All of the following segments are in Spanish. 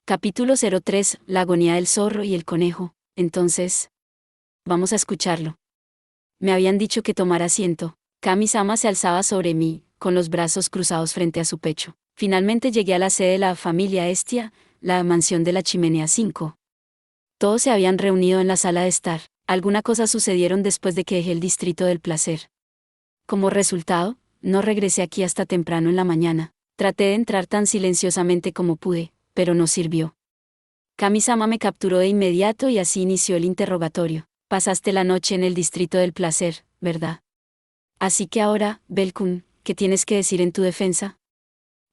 Capítulo 03. La agonía del zorro y el conejo. Entonces, vamos a escucharlo. Me habían dicho que tomara asiento. Kami-sama se alzaba sobre mí, con los brazos cruzados frente a su pecho. Finalmente llegué a la sede de la familia Estia, la mansión de la chimenea 5. Todos se habían reunido en la sala de estar. Alguna cosa sucedieron después de que dejé el distrito del placer. Como resultado, no regresé aquí hasta temprano en la mañana. Traté de entrar tan silenciosamente como pude, pero no sirvió. Kami-sama me capturó de inmediato y así inició el interrogatorio. Pasaste la noche en el distrito del placer, ¿verdad? Así que ahora, Bell-kun, ¿qué tienes que decir en tu defensa?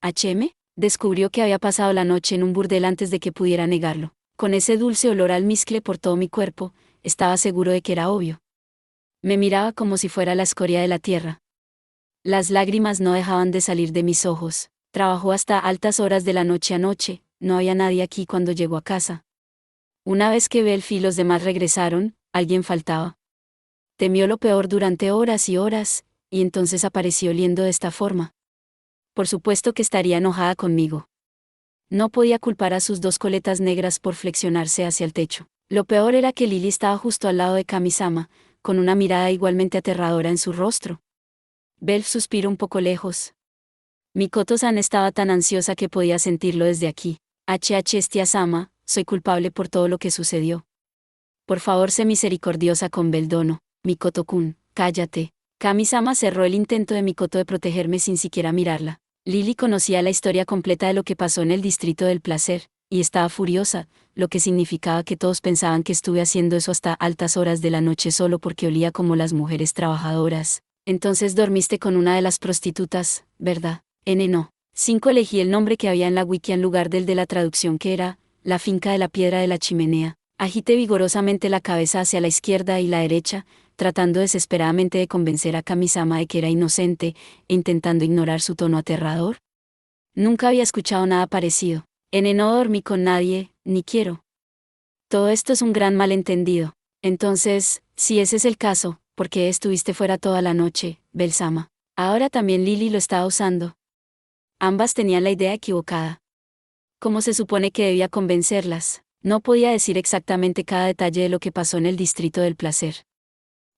HM descubrió que había pasado la noche en un burdel antes de que pudiera negarlo. Con ese dulce olor a almizcle por todo mi cuerpo, estaba seguro de que era obvio. Me miraba como si fuera la escoria de la tierra. Las lágrimas no dejaban de salir de mis ojos. Trabajó hasta altas horas de la noche anoche. No había nadie aquí cuando llegó a casa. Una vez que Belfi y los demás regresaron, alguien faltaba. Temió lo peor durante horas y horas, y entonces apareció oliendo de esta forma. Por supuesto que estaría enojada conmigo. No podía culpar a sus dos coletas negras por flexionarse hacia el techo. Lo peor era que Lily estaba justo al lado de Kami-sama, con una mirada igualmente aterradora en su rostro. Belf suspiró un poco lejos. Mikoto-san estaba tan ansiosa que podía sentirlo desde aquí. Estia-sama, soy culpable por todo lo que sucedió. Por favor, sé misericordiosa con Beldono. Mikoto-kun, cállate. Kami-sama cerró el intento de Mikoto de protegerme sin siquiera mirarla. Lily conocía la historia completa de lo que pasó en el distrito del placer, y estaba furiosa, lo que significaba que todos pensaban que estuve haciendo eso hasta altas horas de la noche solo porque olía como las mujeres trabajadoras. Entonces dormiste con una de las prostitutas, ¿verdad? No. 5. Elegí el nombre que había en la wiki en lugar del de la traducción que era, la finca de la piedra de la chimenea. Agité vigorosamente la cabeza hacia la izquierda y la derecha, tratando desesperadamente de convencer a Kami-sama de que era inocente, e intentando ignorar su tono aterrador. Nunca había escuchado nada parecido. No dormí con nadie, ni quiero. Todo esto es un gran malentendido. Entonces, si ese es el caso, ¿por qué estuviste fuera toda la noche, Bell-sama? Ahora también Lily lo estaba usando. Ambas tenían la idea equivocada. ¿Cómo se supone que debía convencerlas? No podía decir exactamente cada detalle de lo que pasó en el distrito del placer.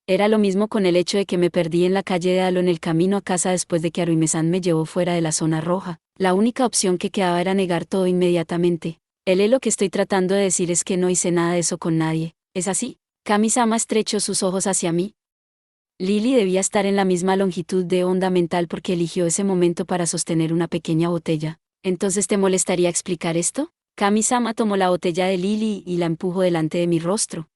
Era lo mismo con el hecho de que me perdí en la calle de Alo en el camino a casa después de que Haruime-san me llevó fuera de la zona roja. La única opción que quedaba era negar todo inmediatamente. Lo que estoy tratando de decir es que no hice nada de eso con nadie. ¿Es así? Kami-sama estrechó sus ojos hacia mí. Lily debía estar en la misma longitud de onda mental porque eligió ese momento para sostener una pequeña botella. ¿Entonces te molestaría explicar esto? Kami-sama tomó la botella de Lily y la empujó delante de mi rostro.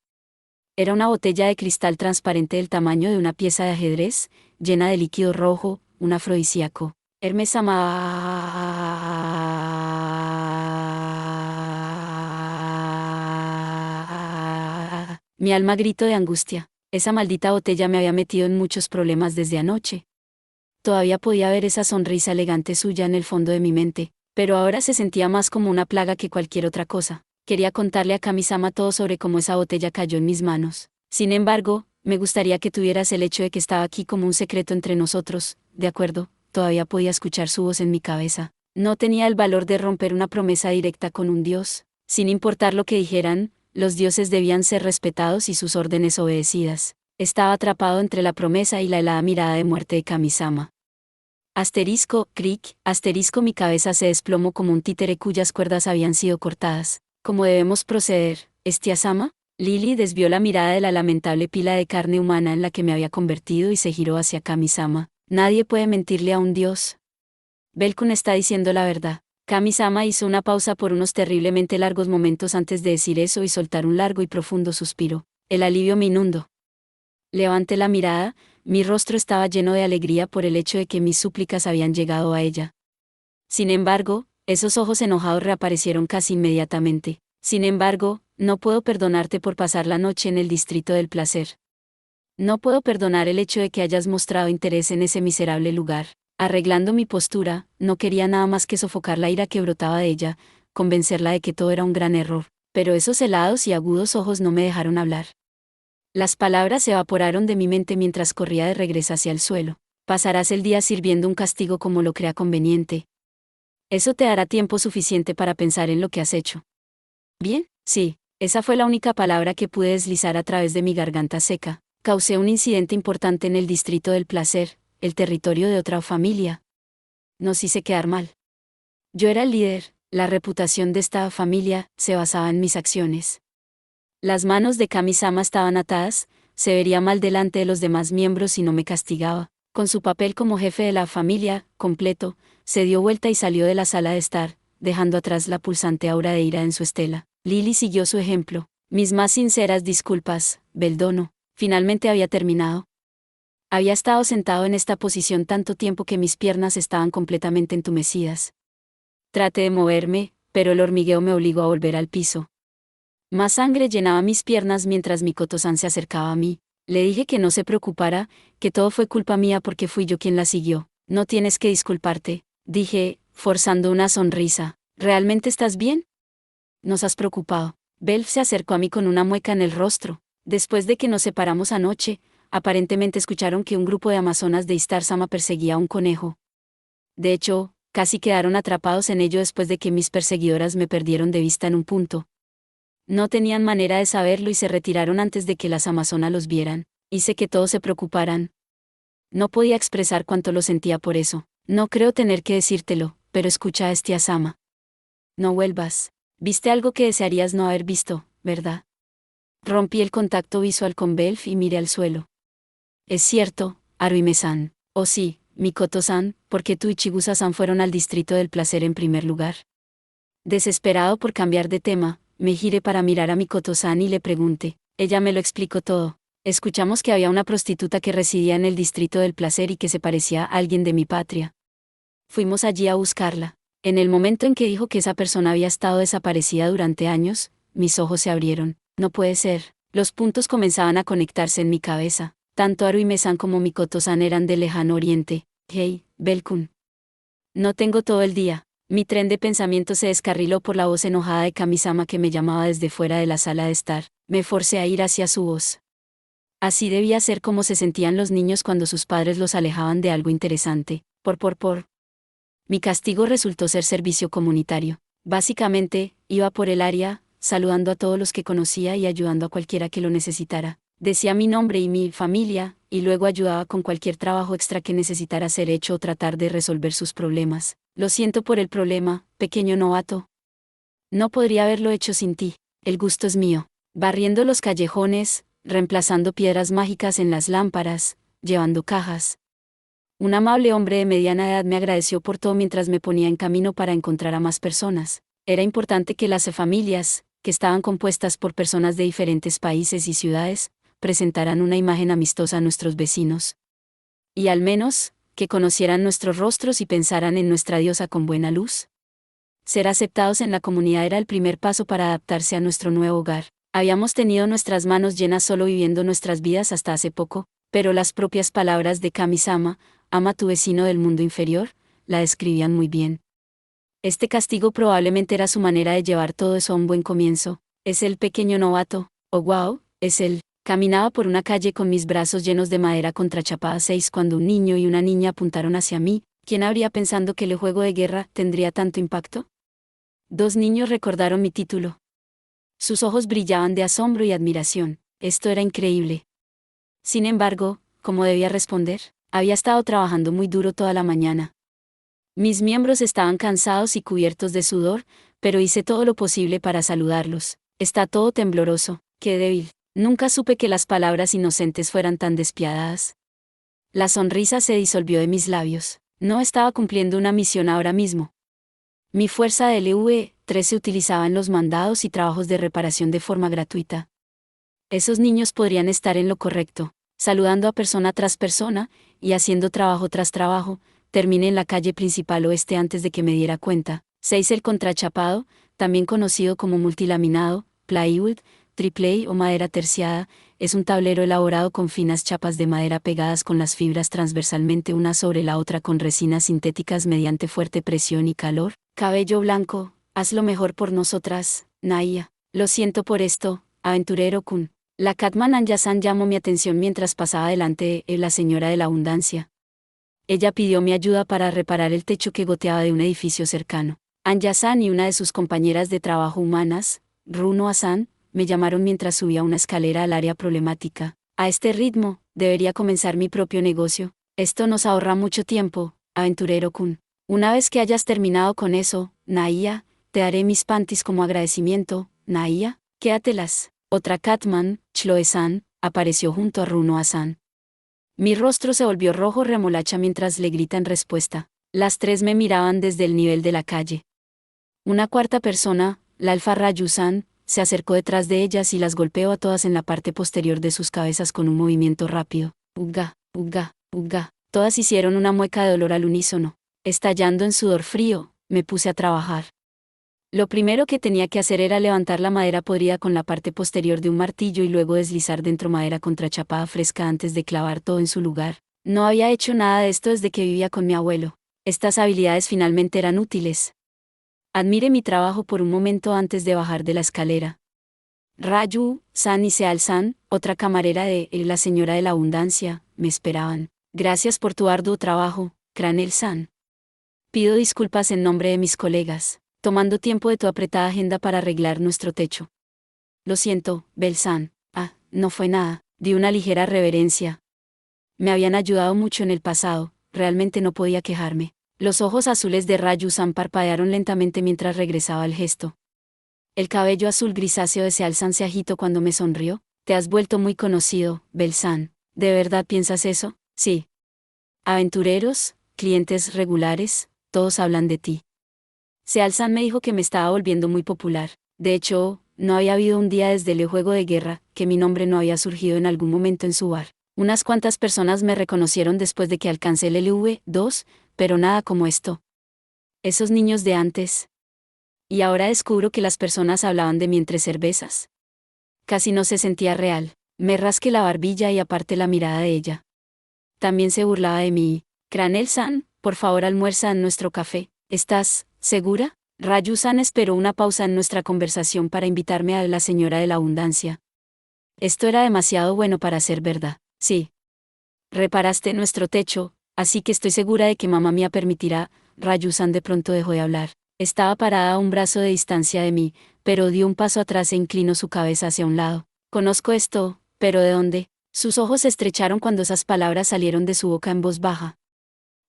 Era una botella de cristal transparente del tamaño de una pieza de ajedrez, llena de líquido rojo, un afrodisíaco. Hermes-sama. Mi alma gritó de angustia. Esa maldita botella me había metido en muchos problemas desde anoche. Todavía podía ver esa sonrisa elegante suya en el fondo de mi mente, pero ahora se sentía más como una plaga que cualquier otra cosa. Quería contarle a Kami-sama todo sobre cómo esa botella cayó en mis manos. Sin embargo, me gustaría que tuvieras el hecho de que estaba aquí como un secreto entre nosotros, ¿de acuerdo? Todavía podía escuchar su voz en mi cabeza. No tenía el valor de romper una promesa directa con un dios. Sin importar lo que dijeran, los dioses debían ser respetados y sus órdenes obedecidas. Estaba atrapado entre la promesa y la helada mirada de muerte de Kami-sama. Cric, mi cabeza se desplomó como un títere cuyas cuerdas habían sido cortadas. ¿Cómo debemos proceder, Estia-sama? Lily desvió la mirada de la lamentable pila de carne humana en la que me había convertido y se giró hacia Kami-sama. Nadie puede mentirle a un dios. Bell-kun está diciendo la verdad. Kami-sama hizo una pausa por unos terriblemente largos momentos antes de decir eso y soltar un largo y profundo suspiro. El alivio me inundó. Levanté la mirada, mi rostro estaba lleno de alegría por el hecho de que mis súplicas habían llegado a ella. Sin embargo, esos ojos enojados reaparecieron casi inmediatamente. Sin embargo, no puedo perdonarte por pasar la noche en el distrito del placer. No puedo perdonar el hecho de que hayas mostrado interés en ese miserable lugar. Arreglando mi postura, no quería nada más que sofocar la ira que brotaba de ella, convencerla de que todo era un gran error, pero esos helados y agudos ojos no me dejaron hablar. Las palabras se evaporaron de mi mente mientras corría de regreso hacia el suelo. Pasarás el día sirviendo un castigo como lo crea conveniente. Eso te dará tiempo suficiente para pensar en lo que has hecho. Bien, sí, esa fue la única palabra que pude deslizar a través de mi garganta seca. Causé un incidente importante en el distrito del placer, el territorio de otra familia. Nos hice quedar mal. Yo era el líder, la reputación de esta familia se basaba en mis acciones. Las manos de Kami-sama estaban atadas, se vería mal delante de los demás miembros si no me castigaba. Con su papel como jefe de la familia, completo, se dio vuelta y salió de la sala de estar, dejando atrás la pulsante aura de ira en su estela. Lily siguió su ejemplo. Mis más sinceras disculpas, Beldono. Finalmente había terminado. Había estado sentado en esta posición tanto tiempo que mis piernas estaban completamente entumecidas. Traté de moverme, pero el hormigueo me obligó a volver al piso. Más sangre llenaba mis piernas mientras Mikoto-san se acercaba a mí. Le dije que no se preocupara, que todo fue culpa mía porque fui yo quien la siguió. No tienes que disculparte, dije, forzando una sonrisa. ¿Realmente estás bien? Nos has preocupado. Belf se acercó a mí con una mueca en el rostro. Después de que nos separamos anoche, aparentemente escucharon que un grupo de amazonas de Istar-sama perseguía a un conejo. De hecho, casi quedaron atrapados en ello después de que mis perseguidoras me perdieron de vista en un punto. No tenían manera de saberlo y se retiraron antes de que las amazonas los vieran. Hice que todos se preocuparan. No podía expresar cuánto lo sentía por eso. No creo tener que decírtelo, pero escucha a este Asama. No vuelvas. Viste algo que desearías no haber visto, ¿verdad? Rompí el contacto visual con Belf y miré al suelo. Es cierto, Haruime-san. Oh sí, Mikoto-san, porque tú y Chigusa-san fueron al distrito del placer en primer lugar. Desesperado por cambiar de tema, me giré para mirar a Mikoto-san y le pregunté. Ella me lo explicó todo. Escuchamos que había una prostituta que residía en el distrito del placer y que se parecía a alguien de mi patria. Fuimos allí a buscarla. En el momento en que dijo que esa persona había estado desaparecida durante años, mis ojos se abrieron. No puede ser. Los puntos comenzaban a conectarse en mi cabeza. Tanto Haruime-san como Mikoto-san eran del lejano oriente. Hey, Belkun. No tengo todo el día. Mi tren de pensamiento se descarriló por la voz enojada de Kami-sama que me llamaba desde fuera de la sala de estar. Me forcé a ir hacia su voz. Así debía ser como se sentían los niños cuando sus padres los alejaban de algo interesante. Por. Mi castigo resultó ser servicio comunitario. Básicamente, iba por el área, saludando a todos los que conocía y ayudando a cualquiera que lo necesitara. Decía mi nombre y mi familia, y luego ayudaba con cualquier trabajo extra que necesitara ser hecho o tratar de resolver sus problemas. Lo siento por el problema, pequeño novato. No podría haberlo hecho sin ti. El gusto es mío. Barriendo los callejones, reemplazando piedras mágicas en las lámparas, llevando cajas. Un amable hombre de mediana edad me agradeció por todo mientras me ponía en camino para encontrar a más personas. Era importante que las familias, que estaban compuestas por personas de diferentes países y ciudades, presentaran una imagen amistosa a nuestros vecinos. Y al menos, que conocieran nuestros rostros y pensaran en nuestra diosa con buena luz. Ser aceptados en la comunidad era el primer paso para adaptarse a nuestro nuevo hogar. Habíamos tenido nuestras manos llenas solo viviendo nuestras vidas hasta hace poco, pero las propias palabras de Kami-sama, ama a tu vecino del mundo inferior, la describían muy bien. Este castigo probablemente era su manera de llevar todo eso a un buen comienzo. Es el pequeño novato, oh wow, es él. Caminaba por una calle con mis brazos llenos de madera contrachapada 6 cuando un niño y una niña apuntaron hacia mí. ¿Quién habría pensado que el juego de guerra tendría tanto impacto? 2 niños recordaron mi título. Sus ojos brillaban de asombro y admiración. Esto era increíble. Sin embargo, ¿cómo debía responder? Había estado trabajando muy duro toda la mañana. Mis miembros estaban cansados y cubiertos de sudor, pero hice todo lo posible para saludarlos. Está todo tembloroso. Qué débil. Nunca supe que las palabras inocentes fueran tan despiadadas. La sonrisa se disolvió de mis labios. No estaba cumpliendo una misión ahora mismo. Mi fuerza de LV-3 se utilizaba en los mandados y trabajos de reparación de forma gratuita. Esos niños podrían estar en lo correcto, saludando a persona tras persona, y haciendo trabajo tras trabajo. Terminé en la calle principal oeste antes de que me diera cuenta. 6. El contrachapado, también conocido como multilaminado, plywood, triple A o madera terciada, es un tablero elaborado con finas chapas de madera pegadas con las fibras transversalmente una sobre la otra con resinas sintéticas mediante fuerte presión y calor. Cabello blanco, haz lo mejor por nosotras, Naya. Lo siento por esto, aventurero-kun. La Catman Anya-san llamó mi atención mientras pasaba delante de la señora de la abundancia. Ella pidió mi ayuda para reparar el techo que goteaba de un edificio cercano. Anya-san y una de sus compañeras de trabajo humanas, Runo Hassan, me llamaron mientras subía una escalera al área problemática. A este ritmo, debería comenzar mi propio negocio. Esto nos ahorra mucho tiempo, aventurero Kun. Una vez que hayas terminado con eso, Nahia, te daré mis panties como agradecimiento. Nahia, quédatelas. Otra Catman, Chloe-san, apareció junto a Runo Hassan. Mi rostro se volvió rojo remolacha mientras le grita en respuesta. Las tres me miraban desde el nivel de la calle. Una cuarta persona, la Alfa Rayu-san, se acercó detrás de ellas y las golpeó a todas en la parte posterior de sus cabezas con un movimiento rápido. Uga, uga, uga. Todas hicieron una mueca de dolor al unísono. Estallando en sudor frío, me puse a trabajar. Lo primero que tenía que hacer era levantar la madera podrida con la parte posterior de un martillo y luego deslizar dentro madera contrachapada fresca antes de clavar todo en su lugar. No había hecho nada de esto desde que vivía con mi abuelo. Estas habilidades finalmente eran útiles. Admiré mi trabajo por un momento antes de bajar de la escalera. Rayu-san y Seal-san, otra camarera de la señora de la abundancia, me esperaban. Gracias por tu arduo trabajo, Cranel-san. Pido disculpas en nombre de mis colegas, tomando tiempo de tu apretada agenda para arreglar nuestro techo. Lo siento, Bel-san. No fue nada, di una ligera reverencia. Me habían ayudado mucho en el pasado, realmente no podía quejarme. Los ojos azules de Rayu-san parpadearon lentamente mientras regresaba el gesto. El cabello azul grisáceo de Seal-san se agitó cuando me sonrió. Te has vuelto muy conocido, Bel-san. ¿De verdad piensas eso? Sí. Aventureros, clientes regulares, todos hablan de ti. Seal-san me dijo que me estaba volviendo muy popular. De hecho, no había habido un día desde el juego de guerra que mi nombre no había surgido en algún momento en su bar. Unas cuantas personas me reconocieron después de que alcancé el LV2, pero nada como esto. Esos niños de antes. Y ahora descubro que las personas hablaban de mí entre cervezas. Casi no se sentía real. Me rasqué la barbilla y aparté la mirada de ella. También se burlaba de mí. Cranel-san, por favor almuerza en nuestro café. ¿Estás segura? Rayu-san esperó una pausa en nuestra conversación para invitarme a la señora de la abundancia. Esto era demasiado bueno para ser verdad. Sí. Reparaste nuestro techo, así que estoy segura de que mamá mía permitirá. Rayu-san de pronto dejó de hablar. Estaba parada a un brazo de distancia de mí, pero dio un paso atrás e inclinó su cabeza hacia un lado. Conozco esto, pero ¿de dónde? Sus ojos se estrecharon cuando esas palabras salieron de su boca en voz baja.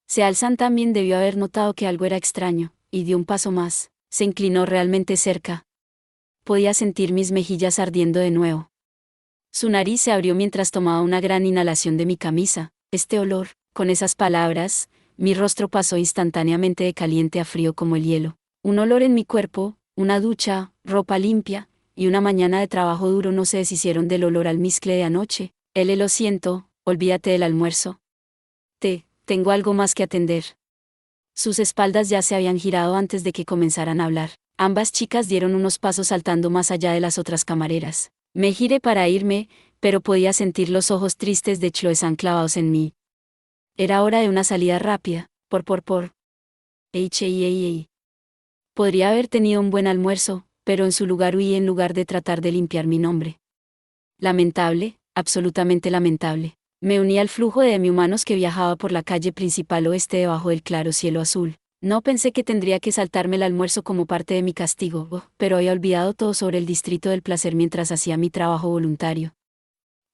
Seal-san también debió haber notado que algo era extraño, y dio un paso más. Se inclinó realmente cerca. Podía sentir mis mejillas ardiendo de nuevo. Su nariz se abrió mientras tomaba una gran inhalación de mi camisa. Este olor, con esas palabras, mi rostro pasó instantáneamente de caliente a frío como el hielo. Un olor en mi cuerpo, una ducha, ropa limpia, y una mañana de trabajo duro no se deshicieron del olor almizcle de anoche. Lo siento, olvídate del almuerzo. Tengo algo más que atender. Sus espaldas ya se habían girado antes de que comenzaran a hablar. Ambas chicas dieron unos pasos saltando más allá de las otras camareras. Me giré para irme, pero podía sentir los ojos tristes de Chloe-san clavados en mí. Era hora de una salida rápida, por. Ey. Podría haber tenido un buen almuerzo, pero en su lugar huí en lugar de tratar de limpiar mi nombre. Lamentable, absolutamente lamentable. Me uní al flujo de demi-humanos que viajaba por la calle principal oeste debajo del claro cielo azul. No pensé que tendría que saltarme el almuerzo como parte de mi castigo, pero había olvidado todo sobre el distrito del placer mientras hacía mi trabajo voluntario.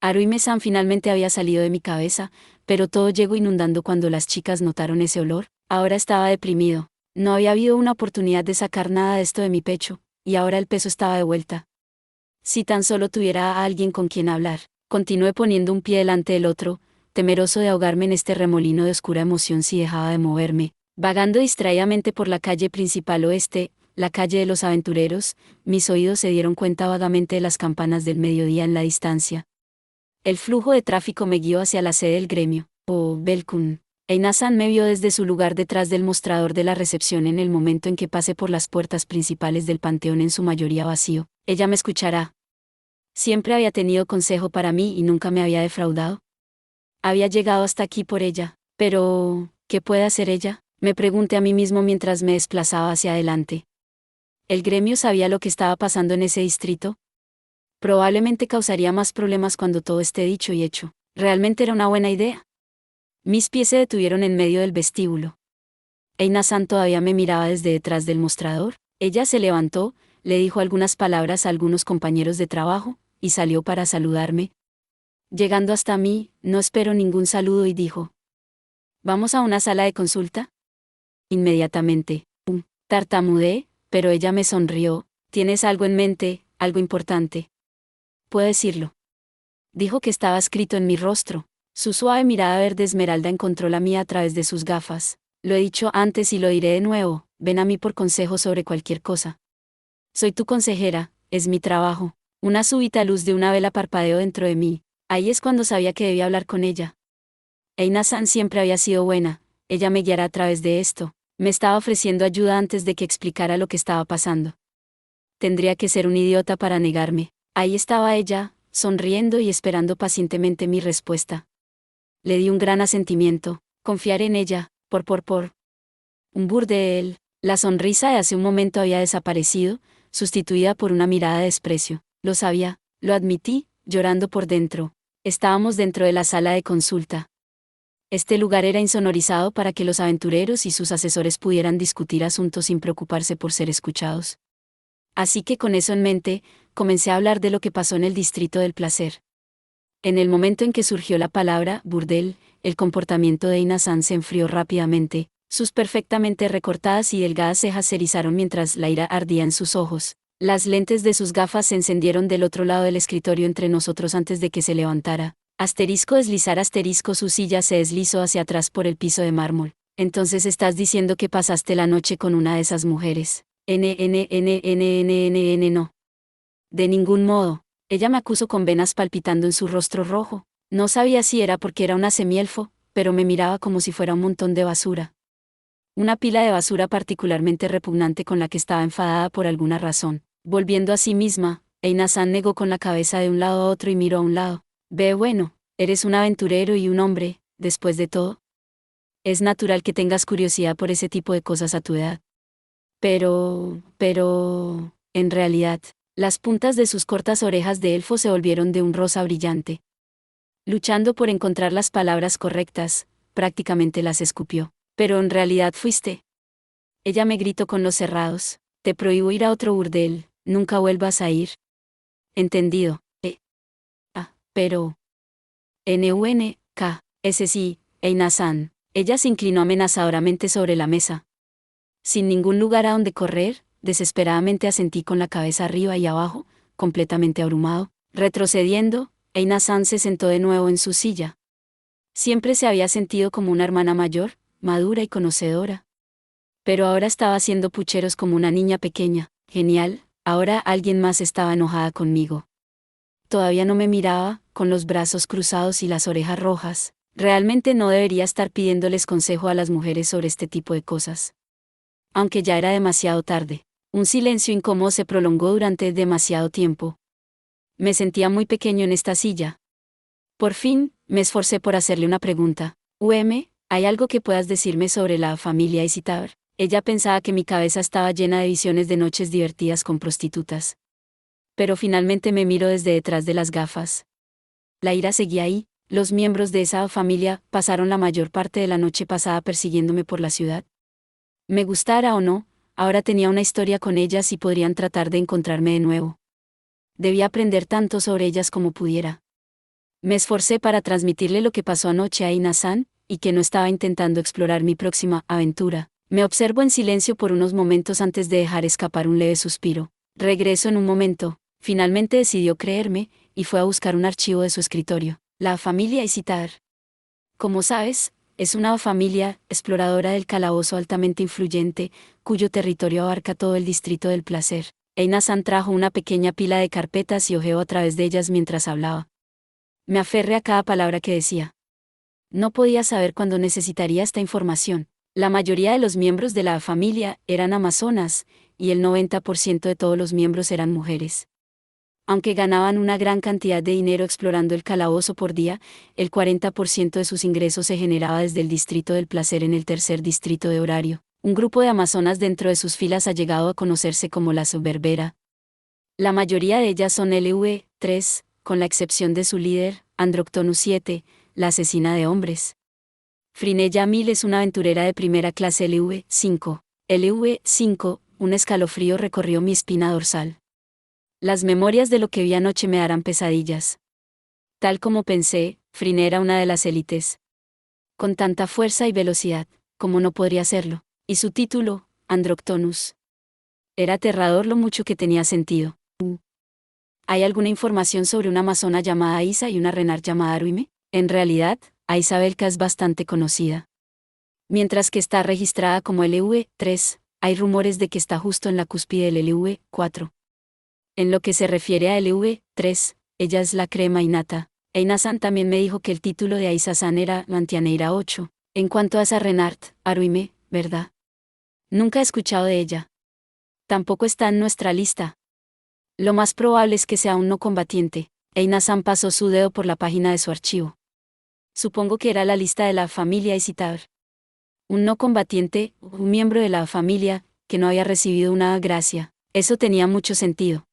Haruime-san finalmente había salido de mi cabeza, pero todo llegó inundando cuando las chicas notaron ese olor. Ahora estaba deprimido. No había habido una oportunidad de sacar nada de esto de mi pecho, y ahora el peso estaba de vuelta. Si tan solo tuviera a alguien con quien hablar. Continué poniendo un pie delante del otro, temeroso de ahogarme en este remolino de oscura emoción si dejaba de moverme. Vagando distraídamente por la calle principal oeste, la calle de los aventureros, mis oídos se dieron cuenta vagamente de las campanas del mediodía en la distancia. El flujo de tráfico me guió hacia la sede del gremio. Belkun. Eina-san me vio desde su lugar detrás del mostrador de la recepción en el momento en que pasé por las puertas principales del panteón en su mayoría vacío. Ella me escuchará. Siempre había tenido consejo para mí y nunca me había defraudado. Había llegado hasta aquí por ella, pero ¿qué puede hacer ella? Me pregunté a mí mismo mientras me desplazaba hacia adelante. ¿El gremio sabía lo que estaba pasando en ese distrito? Probablemente causaría más problemas cuando todo esté dicho y hecho. ¿Realmente era una buena idea? Mis pies se detuvieron en medio del vestíbulo. Eina-san todavía me miraba desde detrás del mostrador. Ella se levantó, le dijo algunas palabras a algunos compañeros de trabajo, y salió para saludarme. Llegando hasta mí, no esperó ningún saludo y dijo: ¿Vamos a una sala de consulta? Inmediatamente, tartamudeé, pero ella me sonrió. ¿Tienes algo en mente, algo importante? ¿Puedo decirlo? Dijo que estaba escrito en mi rostro. Su suave mirada verde esmeralda encontró la mía a través de sus gafas. Lo he dicho antes y lo diré de nuevo, ven a mí por consejos sobre cualquier cosa. Soy tu consejera, es mi trabajo. Una súbita luz de una vela parpadeó dentro de mí. Ahí es cuando sabía que debía hablar con ella. Eina-san siempre había sido buena, ella me guiará a través de esto. Me estaba ofreciendo ayuda antes de que explicara lo que estaba pasando. Tendría que ser un idiota para negarme. Ahí estaba ella, sonriendo y esperando pacientemente mi respuesta. Le di un gran asentimiento, confiar en ella, por. Un burdel. La sonrisa de hace un momento había desaparecido, sustituida por una mirada de desprecio. Lo sabía, lo admití, llorando por dentro. Estábamos dentro de la sala de consulta. Este lugar era insonorizado para que los aventureros y sus asesores pudieran discutir asuntos sin preocuparse por ser escuchados. Así que con eso en mente, comencé a hablar de lo que pasó en el Distrito del Placer. En el momento en que surgió la palabra burdel, el comportamiento de Eina-san se enfrió rápidamente, sus perfectamente recortadas y delgadas cejas se erizaron mientras la ira ardía en sus ojos. Las lentes de sus gafas se encendieron del otro lado del escritorio entre nosotros antes de que se levantara. Deslizar su silla se deslizó hacia atrás por el piso de mármol. Entonces estás diciendo que pasaste la noche con una de esas mujeres. No. De ningún modo. Ella me acusó con venas palpitando en su rostro rojo. No sabía si era porque era una semielfo, pero me miraba como si fuera un montón de basura. Una pila de basura particularmente repugnante con la que estaba enfadada por alguna razón. Volviendo a sí misma, Eina-san negó con la cabeza de un lado a otro y miró a un lado. Bueno, eres un aventurero y un hombre, después de todo. Es natural que tengas curiosidad por ese tipo de cosas a tu edad. Pero, en realidad, las puntas de sus cortas orejas de elfo se volvieron de un rosa brillante. Luchando por encontrar las palabras correctas, prácticamente las escupió. Pero en realidad fuiste. Ella me gritó con los cerrados. Te prohíbo ir a otro burdel, nunca vuelvas a ir. Entendido. Pero. Ese sí, Eina-san. Ella se inclinó amenazadoramente sobre la mesa. Sin ningún lugar a donde correr, desesperadamente asentí con la cabeza arriba y abajo, completamente abrumado. Retrocediendo, Eina-san se sentó de nuevo en su silla. Siempre se había sentido como una hermana mayor, madura y conocedora. Pero ahora estaba haciendo pucheros como una niña pequeña. Genial, ahora alguien más estaba enojada conmigo. Todavía no me miraba, con los brazos cruzados y las orejas rojas. Realmente no debería estar pidiéndoles consejo a las mujeres sobre este tipo de cosas. Aunque ya era demasiado tarde. Un silencio incómodo se prolongó durante demasiado tiempo. Me sentía muy pequeño en esta silla. Por fin, me esforcé por hacerle una pregunta. ¿Hay algo que puedas decirme sobre la familia Isitar? Ella pensaba que mi cabeza estaba llena de visiones de noches divertidas con prostitutas. Pero finalmente me miró desde detrás de las gafas. La ira seguía ahí. Los miembros de esa familia pasaron la mayor parte de la noche pasada persiguiéndome por la ciudad. Me gustara o no, ahora tenía una historia con ellas y podrían tratar de encontrarme de nuevo. Debía aprender tanto sobre ellas como pudiera. Me esforcé para transmitirle lo que pasó anoche a Eina-san, y que no estaba intentando explorar mi próxima aventura. Me observó en silencio por unos momentos antes de dejar escapar un leve suspiro. Regreso en un momento. Finalmente decidió creerme, y fue a buscar un archivo de su escritorio. La familia Isitar. Como sabes, es una familia exploradora del calabozo altamente influyente, cuyo territorio abarca todo el Distrito del Placer. Eina-san trajo una pequeña pila de carpetas y hojeó a través de ellas mientras hablaba. Me aferré a cada palabra que decía. No podía saber cuándo necesitaría esta información. La mayoría de los miembros de la familia eran amazonas, y el 90% de todos los miembros eran mujeres. Aunque ganaban una gran cantidad de dinero explorando el calabozo por día, el 40% de sus ingresos se generaba desde el Distrito del Placer en el tercer distrito de horario. Un grupo de amazonas dentro de sus filas ha llegado a conocerse como las Berbera. La mayoría de ellas son LV3, con la excepción de su líder, Androctonus 7, la asesina de hombres. Frinella Mil es una aventurera de primera clase LV5. LV5 un escalofrío recorrió mi espina dorsal. Las memorias de lo que vi anoche me darán pesadillas. Tal como pensé, Frine era una de las élites. Con tanta fuerza y velocidad, como no podría serlo. Y su título, Androctonus. Era aterrador lo mucho que tenía sentido. ¿Hay alguna información sobre una amazona llamada Isa y una renard llamada Aruime? En realidad, Aisa Belka es bastante conocida. Mientras que está registrada como LV3, hay rumores de que está justo en la cúspide del LV4. En lo que se refiere a LV3, ella es la crema innata. Eina-san también me dijo que el título de Aisa-san era Mantianeira 8. En cuanto a esa renard, Aruime, ¿verdad? Nunca he escuchado de ella. Tampoco está en nuestra lista. Lo más probable es que sea un no combatiente. Eina-san pasó su dedo por la página de su archivo. Supongo que era la lista de la familia Isitar. Un no combatiente, un miembro de la familia, que no había recibido una gracia. Eso tenía mucho sentido.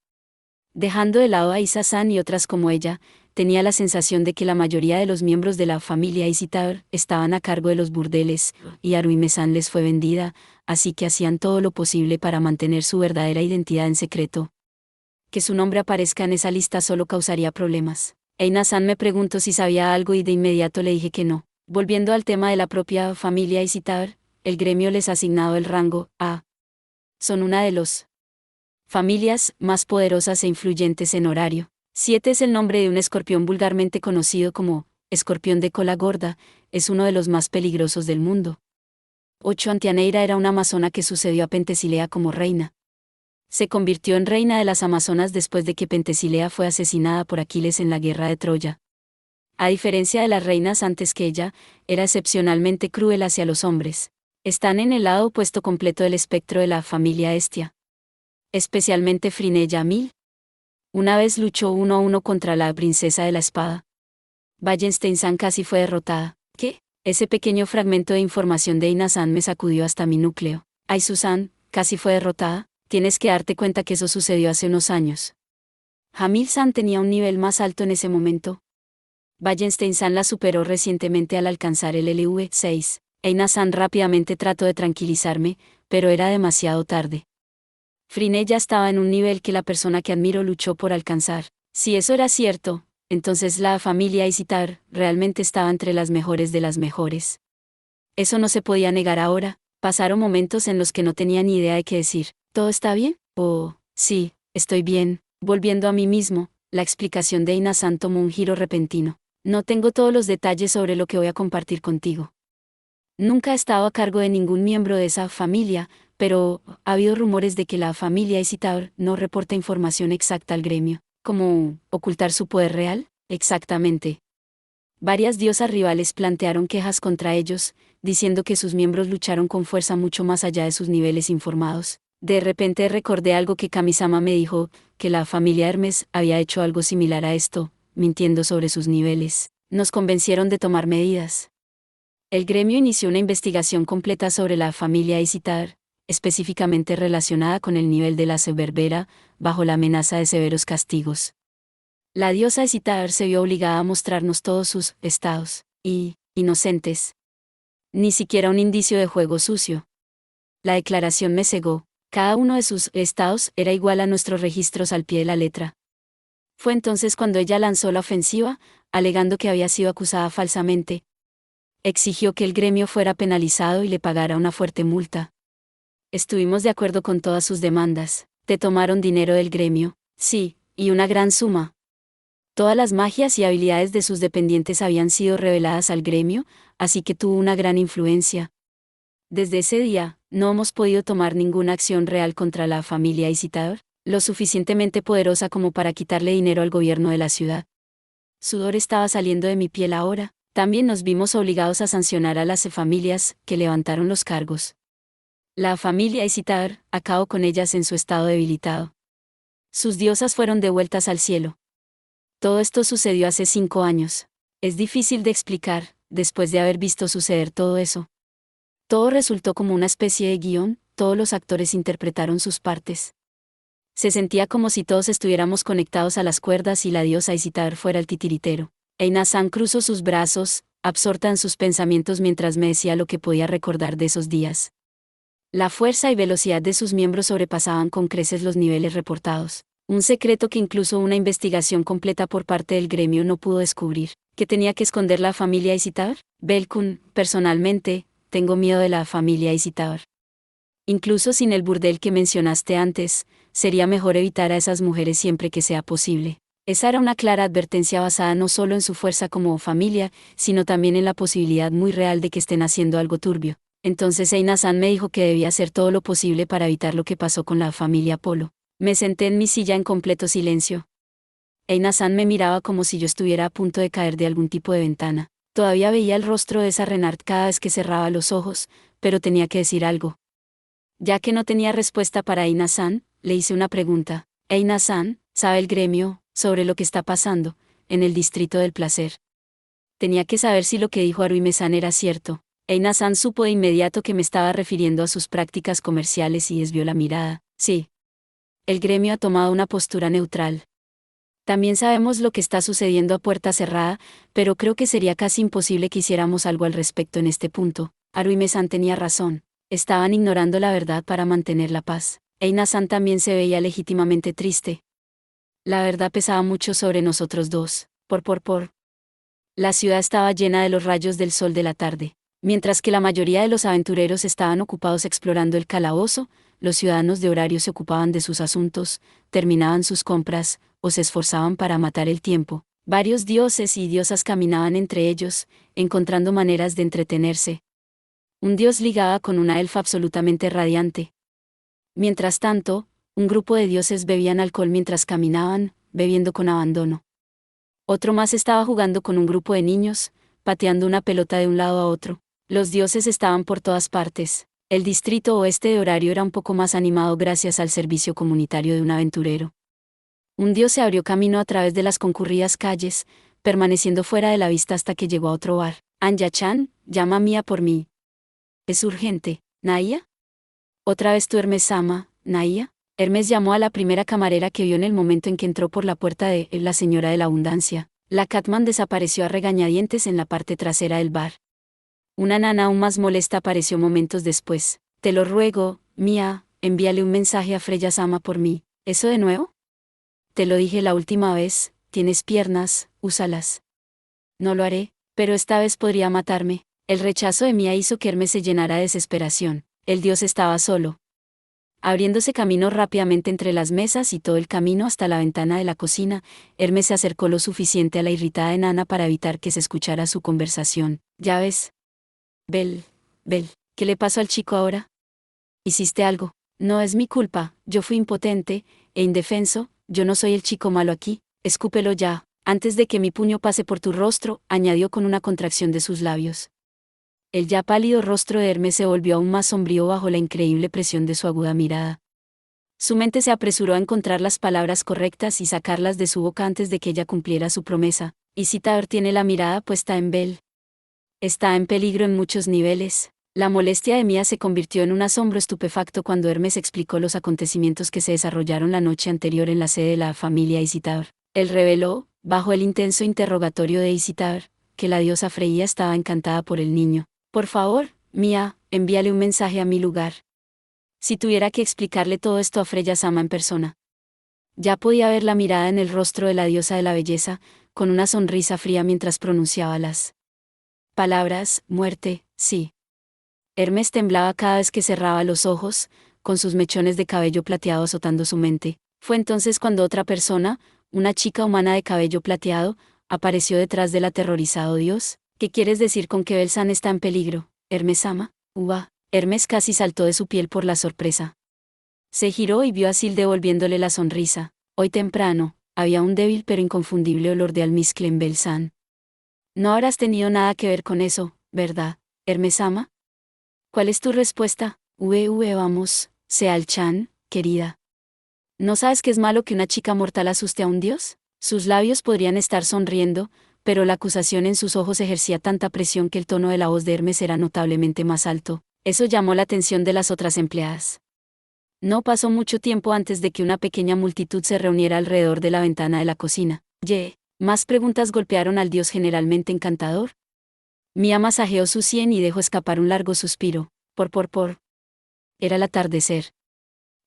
Dejando de lado a Isa-san y otras como ella, tenía la sensación de que la mayoría de los miembros de la familia Isitar estaban a cargo de los burdeles, y Aruime-san les fue vendida, así que hacían todo lo posible para mantener su verdadera identidad en secreto. Que su nombre aparezca en esa lista solo causaría problemas. Eina-san me preguntó si sabía algo y de inmediato le dije que no. Volviendo al tema de la propia familia Isitar, el gremio les ha asignado el rango A. Son una de las familias más poderosas e influyentes en horario. 7 es el nombre de un escorpión vulgarmente conocido como escorpión de cola gorda, es uno de los más peligrosos del mundo. 8 Antianeira era una amazona que sucedió a Pentesilea como reina. Se convirtió en reina de las Amazonas después de que Pentesilea fue asesinada por Aquiles en la guerra de Troya. A diferencia de las reinas antes que ella, era excepcionalmente cruel hacia los hombres. Están en el lado opuesto completo del espectro de la familia Hestia. Especialmente Frine Yamil. Una vez luchó 1-1 contra la princesa de la espada. Wallenstein-san casi fue derrotada. ¿Qué? Ese pequeño fragmento de información de Ina-san me sacudió hasta mi núcleo. Aizu-san, casi fue derrotada. Tienes que darte cuenta que eso sucedió hace unos años. Jamil-san tenía un nivel más alto en ese momento. Wallenstein-san la superó recientemente al alcanzar el LV6. Eina-san rápidamente trató de tranquilizarme, pero era demasiado tarde. Frine ya estaba en un nivel que la persona que admiro luchó por alcanzar. Si eso era cierto, entonces la familia Isitar realmente estaba entre las mejores de las mejores. Eso no se podía negar ahora. Pasaron momentos en los que no tenía ni idea de qué decir. ¿Todo está bien? Oh, sí, estoy bien. Volviendo a mí mismo, la explicación de Eina-san tomó un giro repentino. No tengo todos los detalles sobre lo que voy a compartir contigo. Nunca he estado a cargo de ningún miembro de esa familia, pero ha habido rumores de que la familia Isitar no reporta información exacta al gremio. ¿Cómo ocultar su poder real? Exactamente. Varias diosas rivales plantearon quejas contra ellos, diciendo que sus miembros lucharon con fuerza mucho más allá de sus niveles informados. De repente recordé algo que Kamisama me dijo, que la familia Hermes había hecho algo similar a esto, mintiendo sobre sus niveles. Nos convencieron de tomar medidas. El gremio inició una investigación completa sobre la familia Isitar, específicamente relacionada con el nivel de la Ceberbera, bajo la amenaza de severos castigos. La diosa Isitar se vio obligada a mostrarnos todos sus estados, y, inocentes. Ni siquiera un indicio de juego sucio. La declaración me cegó. Cada uno de sus estados era igual a nuestros registros al pie de la letra. Fue entonces cuando ella lanzó la ofensiva, alegando que había sido acusada falsamente. Exigió que el gremio fuera penalizado y le pagara una fuerte multa. Estuvimos de acuerdo con todas sus demandas. ¿Te tomaron dinero del gremio? Sí, y una gran suma. Todas las magias y habilidades de sus dependientes habían sido reveladas al gremio, así que tuvo una gran influencia. Desde ese día, no hemos podido tomar ninguna acción real contra la familia Isitar, lo suficientemente poderosa como para quitarle dinero al gobierno de la ciudad. Sudor estaba saliendo de mi piel ahora. También nos vimos obligados a sancionar a las familias que levantaron los cargos. La familia Isitar acabó con ellas en su estado debilitado. Sus diosas fueron devueltas al cielo. Todo esto sucedió hace 5 años. Es difícil de explicar, después de haber visto suceder todo eso. Todo resultó como una especie de guión, todos los actores interpretaron sus partes. Se sentía como si todos estuviéramos conectados a las cuerdas y la diosa Isitar fuera el titiritero. Eina-san cruzó sus brazos, absorta en sus pensamientos mientras me decía lo que podía recordar de esos días. La fuerza y velocidad de sus miembros sobrepasaban con creces los niveles reportados. Un secreto que incluso una investigación completa por parte del gremio no pudo descubrir. ¿Qué tenía que esconder la familia Isitar? Belkun, personalmente, tengo miedo de la familia Isitar. Incluso sin el burdel que mencionaste antes, sería mejor evitar a esas mujeres siempre que sea posible. Esa era una clara advertencia basada no solo en su fuerza como familia, sino también en la posibilidad muy real de que estén haciendo algo turbio. Entonces Eina-san me dijo que debía hacer todo lo posible para evitar lo que pasó con la familia Polo. Me senté en mi silla en completo silencio. Eina-san me miraba como si yo estuviera a punto de caer de algún tipo de ventana. Todavía veía el rostro de esa Renard cada vez que cerraba los ojos, pero tenía que decir algo. Ya que no tenía respuesta para Eina-san, le hice una pregunta. Eina-san, ¿sabe el gremio sobre lo que está pasando en el distrito del placer? Tenía que saber si lo que dijo Haruime-san era cierto. Eina-san supo de inmediato que me estaba refiriendo a sus prácticas comerciales y desvió la mirada. Sí. El gremio ha tomado una postura neutral. También sabemos lo que está sucediendo a puerta cerrada, pero creo que sería casi imposible que hiciéramos algo al respecto en este punto. Haruime-san tenía razón. Estaban ignorando la verdad para mantener la paz. Eina-san también se veía legítimamente triste. La verdad pesaba mucho sobre nosotros dos. Por. La ciudad estaba llena de los rayos del sol de la tarde. Mientras que la mayoría de los aventureros estaban ocupados explorando el calabozo, los ciudadanos de horario se ocupaban de sus asuntos, terminaban sus compras, o se esforzaban para matar el tiempo. Varios dioses y diosas caminaban entre ellos, encontrando maneras de entretenerse. Un dios ligaba con una elfa absolutamente radiante. Mientras tanto, un grupo de dioses bebían alcohol mientras caminaban, bebiendo con abandono. Otro más estaba jugando con un grupo de niños, pateando una pelota de un lado a otro. Los dioses estaban por todas partes. El distrito oeste de horario era un poco más animado gracias al servicio comunitario de un aventurero. Un dios se abrió camino a través de las concurridas calles, permaneciendo fuera de la vista hasta que llegó a otro bar. Anya-chan, llama a Mía por mí. Es urgente, ¿Naya? ¿Otra vez tú Hermes-sama, Naya? Hermes llamó a la primera camarera que vio en el momento en que entró por la puerta de la señora de la abundancia. La Catman desapareció a regañadientes en la parte trasera del bar. Una nana aún más molesta apareció momentos después. Te lo ruego, Mía, envíale un mensaje a Freya-sama por mí. ¿Eso de nuevo? Te lo dije la última vez, tienes piernas, úsalas. No lo haré, pero esta vez podría matarme. El rechazo de Mía hizo que Hermes se llenara de desesperación. El dios estaba solo. Abriéndose camino rápidamente entre las mesas y todo el camino hasta la ventana de la cocina, Hermes se acercó lo suficiente a la irritada enana para evitar que se escuchara su conversación. ¿Ya ves? Bel, ¿qué le pasó al chico ahora? ¿Hiciste algo? No es mi culpa, yo fui impotente e indefenso, yo no soy el chico malo aquí, escúpelo ya, antes de que mi puño pase por tu rostro, añadió con una contracción de sus labios. El ya pálido rostro de Hermes se volvió aún más sombrío bajo la increíble presión de su aguda mirada. Su mente se apresuró a encontrar las palabras correctas y sacarlas de su boca antes de que ella cumpliera su promesa. Isitar tiene la mirada puesta en Bel. Está en peligro en muchos niveles. La molestia de Mía se convirtió en un asombro estupefacto cuando Hermes explicó los acontecimientos que se desarrollaron la noche anterior en la sede de la familia Isitar. Él reveló, bajo el intenso interrogatorio de Isitar, que la diosa Freya estaba encantada por el niño. Por favor, Mía, envíale un mensaje a mi lugar. Si tuviera que explicarle todo esto a Freya-sama en persona. Ya podía ver la mirada en el rostro de la diosa de la belleza, con una sonrisa fría mientras pronunciaba las palabras, muerte, sí. Hermes temblaba cada vez que cerraba los ojos, con sus mechones de cabello plateado azotando su mente. Fue entonces cuando otra persona, una chica humana de cabello plateado, apareció detrás del aterrorizado dios. ¿Qué quieres decir con que Belsan está en peligro, Hermes-sama? Uva. Hermes casi saltó de su piel por la sorpresa. Se giró y vio a Sil devolviéndole la sonrisa. Hoy temprano, había un débil pero inconfundible olor de almizcle en Belsan. No habrás tenido nada que ver con eso, ¿verdad, Hermes-sama? ¿Cuál es tu respuesta? Vamos, Seal-chan, querida. ¿No sabes que es malo que una chica mortal asuste a un dios? Sus labios podrían estar sonriendo, pero la acusación en sus ojos ejercía tanta presión que el tono de la voz de Hermes era notablemente más alto. Eso llamó la atención de las otras empleadas. No pasó mucho tiempo antes de que una pequeña multitud se reuniera alrededor de la ventana de la cocina. Más preguntas golpearon al dios generalmente encantador. Mía masajeó su sien y dejó escapar un largo suspiro. Por. Era el atardecer.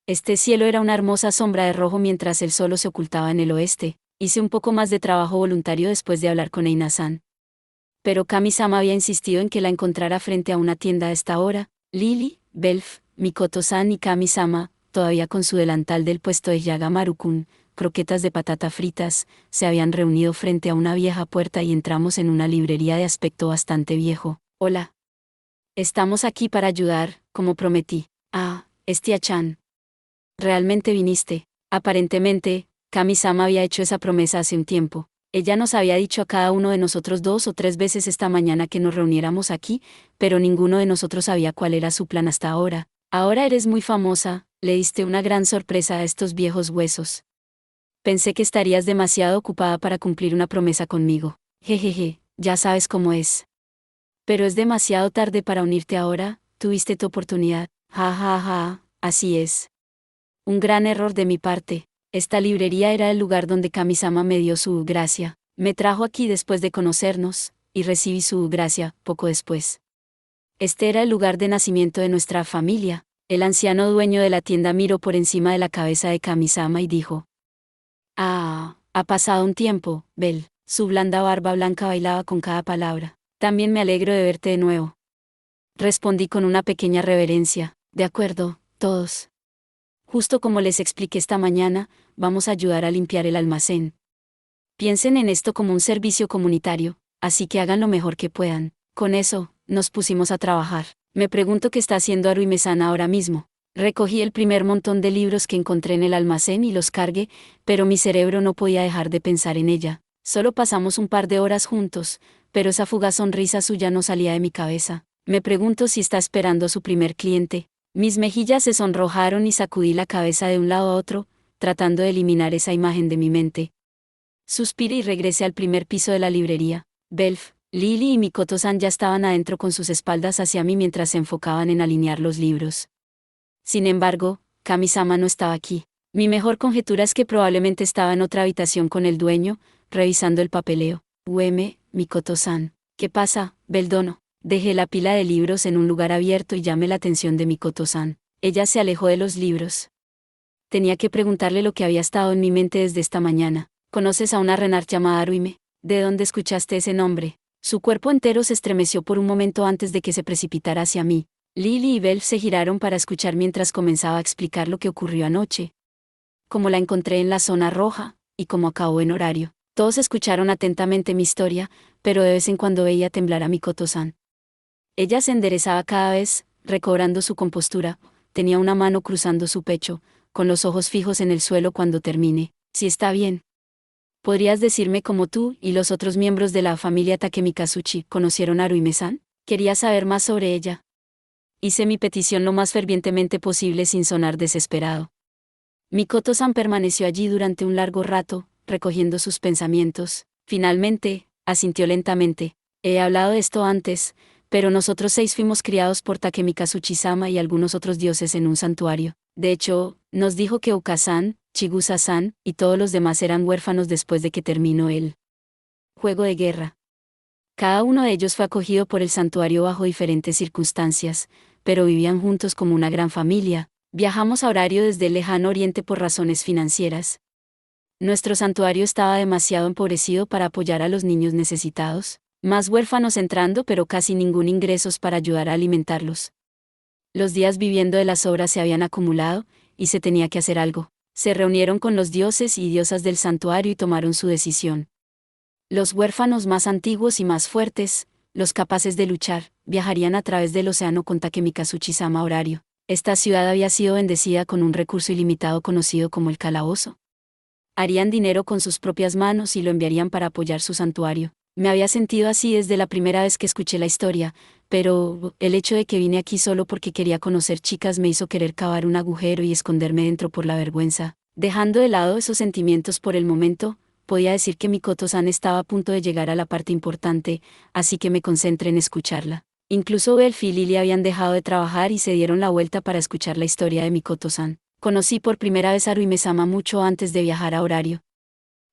Este cielo era una hermosa sombra de rojo mientras el sol se ocultaba en el oeste. Hice un poco más de trabajo voluntario después de hablar con Eina-san. Pero Kami-sama había insistido en que la encontrara frente a una tienda a esta hora. Lily, Belf, Mikoto-san y Kami-sama, todavía con su delantal del puesto de Yagamaru-kun, croquetas de patata fritas, se habían reunido frente a una vieja puerta y entramos en una librería de aspecto bastante viejo. Hola. Estamos aquí para ayudar, como prometí. Ah, es tía-chan. ¿Realmente viniste? Aparentemente, Kami-sama había hecho esa promesa hace un tiempo. Ella nos había dicho a cada uno de nosotros 2 o 3 veces esta mañana que nos reuniéramos aquí, pero ninguno de nosotros sabía cuál era su plan hasta ahora. Ahora eres muy famosa, le diste una gran sorpresa a estos viejos huesos. Pensé que estarías demasiado ocupada para cumplir una promesa conmigo. Jejeje, ya sabes cómo es. Pero es demasiado tarde para unirte ahora, tuviste tu oportunidad. Ja ja ja, así es. Un gran error de mi parte. Esta librería era el lugar donde Kami-sama me dio su gracia. Me trajo aquí después de conocernos, y recibí su gracia poco después. Este era el lugar de nacimiento de nuestra familia. El anciano dueño de la tienda miró por encima de la cabeza de Kami-sama y dijo: Ah, ha pasado un tiempo, Bel. Su blanda barba blanca bailaba con cada palabra. También me alegro de verte de nuevo. Respondí con una pequeña reverencia. De acuerdo, todos. Justo como les expliqué esta mañana, vamos a ayudar a limpiar el almacén. Piensen en esto como un servicio comunitario, así que hagan lo mejor que puedan. Con eso, nos pusimos a trabajar. Me pregunto qué está haciendo Haruime-san ahora mismo. Recogí el primer montón de libros que encontré en el almacén y los cargué, pero mi cerebro no podía dejar de pensar en ella. Solo pasamos un par de horas juntos, pero esa fugaz sonrisa suya no salía de mi cabeza. Me pregunto si está esperando a su primer cliente. Mis mejillas se sonrojaron y sacudí la cabeza de un lado a otro, tratando de eliminar esa imagen de mi mente. Suspiré y regresé al primer piso de la librería. Belf, Lily y Mikoto-san ya estaban adentro con sus espaldas hacia mí mientras se enfocaban en alinear los libros. Sin embargo, Kami-sama no estaba aquí. Mi mejor conjetura es que probablemente estaba en otra habitación con el dueño, revisando el papeleo. Mikoto-san. ¿Qué pasa, Beldono? Dejé la pila de libros en un lugar abierto y llamé la atención de Mikoto-san. Ella se alejó de los libros. Tenía que preguntarle lo que había estado en mi mente desde esta mañana. ¿Conoces a una Renard llamada Haruime? ¿De dónde escuchaste ese nombre? Su cuerpo entero se estremeció por un momento antes de que se precipitara hacia mí. Lily y Belf se giraron para escuchar mientras comenzaba a explicar lo que ocurrió anoche. Cómo la encontré en la zona roja, y cómo acabó en horario. Todos escucharon atentamente mi historia, pero de vez en cuando veía temblar a Mikoto-san. Ella se enderezaba cada vez, recobrando su compostura, tenía una mano cruzando su pecho, con los ojos fijos en el suelo cuando termine. Si está bien. ¿Podrías decirme cómo tú y los otros miembros de la familia Takemikazuchi conocieron a Haruime-san? Quería saber más sobre ella. Hice mi petición lo más fervientemente posible sin sonar desesperado. Mikoto-san permaneció allí durante un largo rato, recogiendo sus pensamientos. Finalmente, asintió lentamente. He hablado de esto antes, pero nosotros 6 fuimos criados por Takemikazuchi-sama y algunos otros dioses en un santuario. De hecho, nos dijo que Oka-san, Chigusa-san, y todos los demás eran huérfanos después de que terminó el juego de guerra. Cada uno de ellos fue acogido por el santuario bajo diferentes circunstancias, pero vivían juntos como una gran familia. Viajamos a horario desde el lejano oriente por razones financieras. Nuestro santuario estaba demasiado empobrecido para apoyar a los niños necesitados. Más huérfanos entrando pero casi ningún ingresos para ayudar a alimentarlos. Los días viviendo de las obras se habían acumulado, y se tenía que hacer algo. Se reunieron con los dioses y diosas del santuario y tomaron su decisión. Los huérfanos más antiguos y más fuertes, los capaces de luchar, viajarían a través del océano con Takemikazuchi-sama horario. Esta ciudad había sido bendecida con un recurso ilimitado conocido como el calabozo. Harían dinero con sus propias manos y lo enviarían para apoyar su santuario. Me había sentido así desde la primera vez que escuché la historia, pero el hecho de que vine aquí solo porque quería conocer chicas me hizo querer cavar un agujero y esconderme dentro por la vergüenza. Dejando de lado esos sentimientos por el momento, podía decir que Mikoto-san estaba a punto de llegar a la parte importante, así que me concentré en escucharla. Incluso Belf y Lily habían dejado de trabajar y se dieron la vuelta para escuchar la historia de Mikoto-san. Conocí por primera vez a Haruime-sama mucho antes de viajar a horario.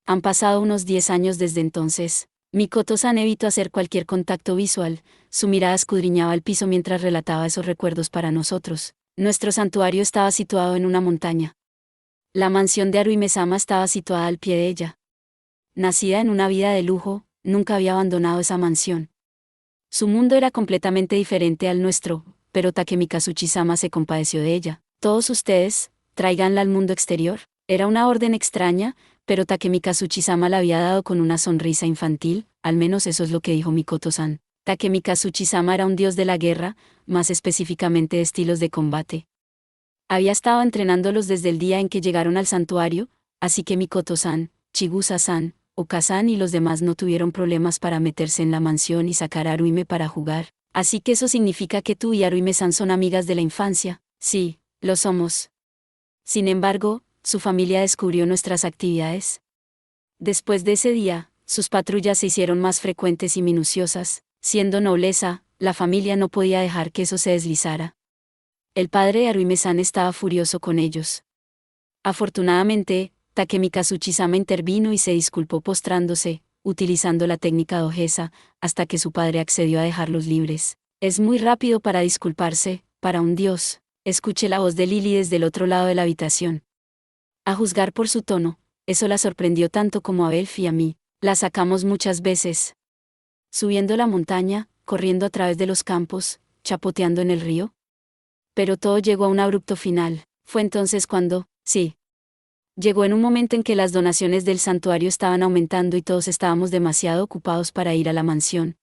Han pasado unos 10 años desde entonces. Mikoto-san evitó hacer cualquier contacto visual, su mirada escudriñaba el piso mientras relataba esos recuerdos para nosotros. Nuestro santuario estaba situado en una montaña. La mansión de Haruhime-sama estaba situada al pie de ella. Nacida en una vida de lujo, nunca había abandonado esa mansión. Su mundo era completamente diferente al nuestro, pero Takemi Kazuchi-sama se compadeció de ella. Todos ustedes, tráiganla al mundo exterior. Era una orden extraña, pero Takemi Kazuchi-sama la había dado con una sonrisa infantil, al menos eso es lo que dijo Mikoto-san. Takemi Kazuchi-sama era un dios de la guerra, más específicamente de estilos de combate. Había estado entrenándolos desde el día en que llegaron al santuario, así que Mikoto-san, Chigusa-san, Oka-san y los demás no tuvieron problemas para meterse en la mansión y sacar a Haruhime para jugar. Así que eso significa que tú y Haruhime-san son amigas de la infancia. Sí, lo somos. Sin embargo, su familia descubrió nuestras actividades. Después de ese día, sus patrullas se hicieron más frecuentes y minuciosas. Siendo nobleza, la familia no podía dejar que eso se deslizara. El padre de Haruhime-san estaba furioso con ellos. Afortunadamente, Takemi Kazuchi-sama intervino y se disculpó postrándose, utilizando la técnica de ojesa, hasta que su padre accedió a dejarlos libres. Es muy rápido para disculparse, para un dios. Escuché la voz de Lily desde el otro lado de la habitación. A juzgar por su tono, eso la sorprendió tanto como a Belf y a mí. La sacamos muchas veces. Subiendo la montaña, corriendo a través de los campos, chapoteando en el río. Pero todo llegó a un abrupto final. Fue entonces cuando, sí. Llegó en un momento en que las donaciones del santuario estaban aumentando y todos estábamos demasiado ocupados para ir a la mansión.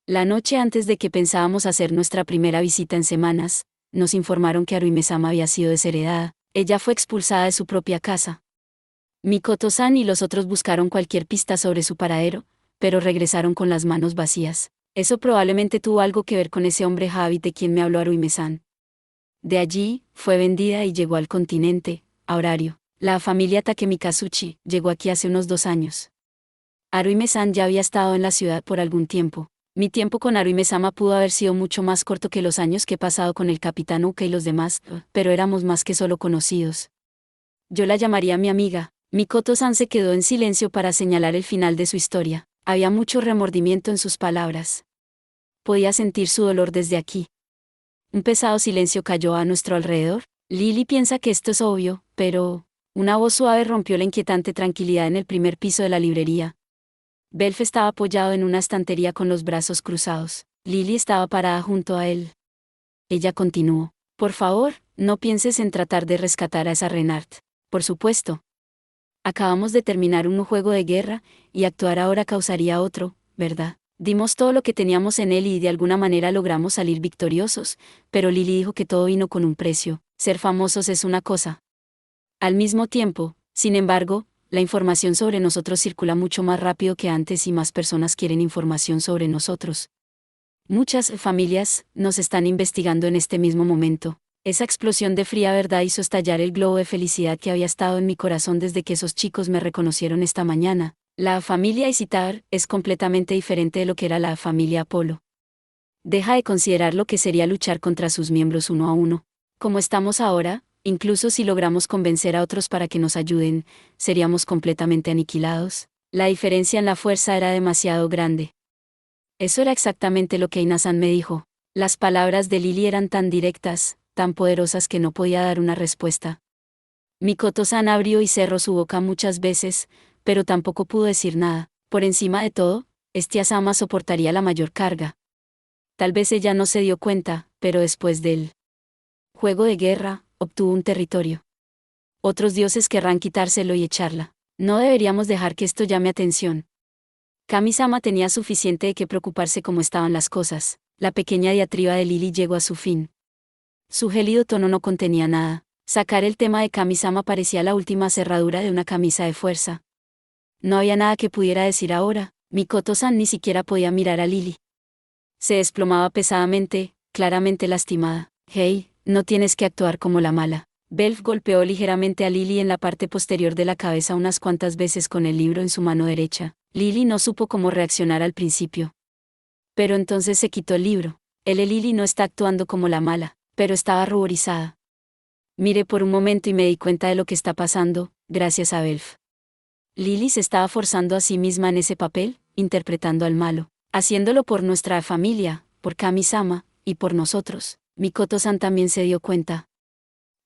La noche antes de que pensábamos hacer nuestra primera visita en semanas, nos informaron que Haruhime-sama había sido desheredada. Ella fue expulsada de su propia casa. Mikoto-san y los otros buscaron cualquier pista sobre su paradero, pero regresaron con las manos vacías. Eso probablemente tuvo algo que ver con ese hombre Javi de quien me habló Haruhime-san. De allí, fue vendida y llegó al continente, a Horario. La familia Takemi Kazuchi llegó aquí hace unos 2 años. Haruhime-san ya había estado en la ciudad por algún tiempo. Mi tiempo con Haruhime-sama pudo haber sido mucho más corto que los años que he pasado con el capitán Uka y los demás, pero éramos más que solo conocidos. Yo la llamaría mi amiga. Mikoto-san se quedó en silencio para señalar el final de su historia. Había mucho remordimiento en sus palabras. Podía sentir su dolor desde aquí. Un pesado silencio cayó a nuestro alrededor. Lily piensa que esto es obvio, pero... Una voz suave rompió la inquietante tranquilidad en el primer piso de la librería. Belf estaba apoyado en una estantería con los brazos cruzados. Lily estaba parada junto a él. Ella continuó. Por favor, no pienses en tratar de rescatar a esa Renard. Por supuesto. Acabamos de terminar un juego de guerra, y actuar ahora causaría otro, ¿verdad? Dimos todo lo que teníamos en él y de alguna manera logramos salir victoriosos, pero Lily dijo que todo vino con un precio. Ser famosos es una cosa. Al mismo tiempo, sin embargo, la información sobre nosotros circula mucho más rápido que antes y más personas quieren información sobre nosotros. Muchas familias nos están investigando en este mismo momento. Esa explosión de fría verdad hizo estallar el globo de felicidad que había estado en mi corazón desde que esos chicos me reconocieron esta mañana. La familia Isitar es completamente diferente de lo que era la familia Apolo. Deja de considerar lo que sería luchar contra sus miembros uno a uno. Como estamos ahora, incluso si logramos convencer a otros para que nos ayuden, seríamos completamente aniquilados. La diferencia en la fuerza era demasiado grande. Eso era exactamente lo que Ina-san me dijo. Las palabras de Lily eran tan directas, tan poderosas que no podía dar una respuesta. Mikoto-san abrió y cerró su boca muchas veces, pero tampoco pudo decir nada. Por encima de todo, Estia-sama soportaría la mayor carga. Tal vez ella no se dio cuenta, pero después del juego de guerra, obtuvo un territorio. Otros dioses querrán quitárselo y echarla. No deberíamos dejar que esto llame atención. Kami-sama tenía suficiente de qué preocuparse como estaban las cosas. La pequeña diatriba de Lily llegó a su fin. Su gélido tono no contenía nada. Sacar el tema de Kami-sama parecía la última cerradura de una camisa de fuerza. No había nada que pudiera decir ahora. Mikoto-san ni siquiera podía mirar a Lily. Se desplomaba pesadamente, claramente lastimada. Hey, no tienes que actuar como la mala. Belf golpeó ligeramente a Lily en la parte posterior de la cabeza unas cuantas veces con el libro en su mano derecha. Lily no supo cómo reaccionar al principio. Pero entonces se quitó el libro. Lily no está actuando como la mala, pero estaba ruborizada. Miré por un momento y me di cuenta de lo que está pasando, gracias a Belf. Lily se estaba forzando a sí misma en ese papel, interpretando al malo, haciéndolo por nuestra familia, por Kami-sama, y por nosotros. Mikoto-san también se dio cuenta.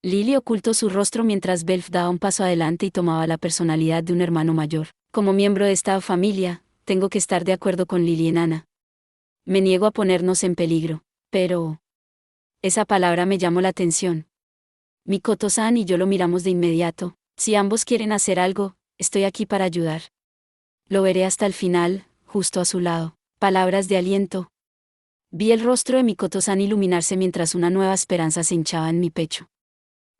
Lily ocultó su rostro mientras Belf daba un paso adelante y tomaba la personalidad de un hermano mayor. Como miembro de esta familia, tengo que estar de acuerdo con Lily y Nana. Me niego a ponernos en peligro, pero... Esa palabra me llamó la atención. Mikoto-san y yo lo miramos de inmediato. Si ambos quieren hacer algo, estoy aquí para ayudar. Lo veré hasta el final, justo a su lado. Palabras de aliento. Vi el rostro de Mikoto-san iluminarse mientras una nueva esperanza se hinchaba en mi pecho.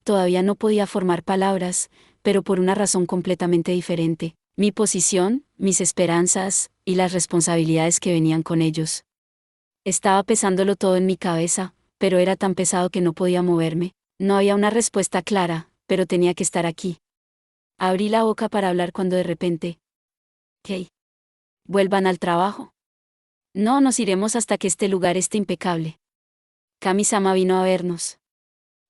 Todavía no podía formar palabras, pero por una razón completamente diferente. Mi posición, mis esperanzas, y las responsabilidades que venían con ellos. Estaba pesándolo todo en mi cabeza, pero era tan pesado que no podía moverme. No había una respuesta clara, pero tenía que estar aquí. Abrí la boca para hablar cuando de repente... ¿Qué? ¿Vuelvan al trabajo? No, nos iremos hasta que este lugar esté impecable. Kami-sama vino a vernos.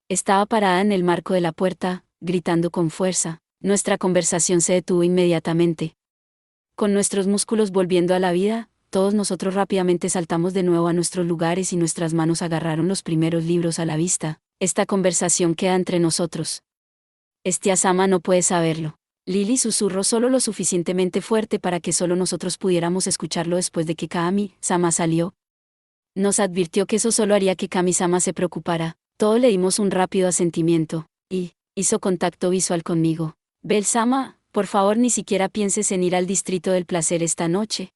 Estaba parada en el marco de la puerta, gritando con fuerza. Nuestra conversación se detuvo inmediatamente. Con nuestros músculos volviendo a la vida, todos nosotros rápidamente saltamos de nuevo a nuestros lugares y nuestras manos agarraron los primeros libros a la vista. Esta conversación queda entre nosotros. Estia-sama no puede saberlo. Lily susurró solo lo suficientemente fuerte para que solo nosotros pudiéramos escucharlo después de que Kami-sama salió. Nos advirtió que eso solo haría que Kami-sama se preocupara. Todos le dimos un rápido asentimiento, y hizo contacto visual conmigo. Bel-sama, por favor ni siquiera pienses en ir al distrito del placer esta noche.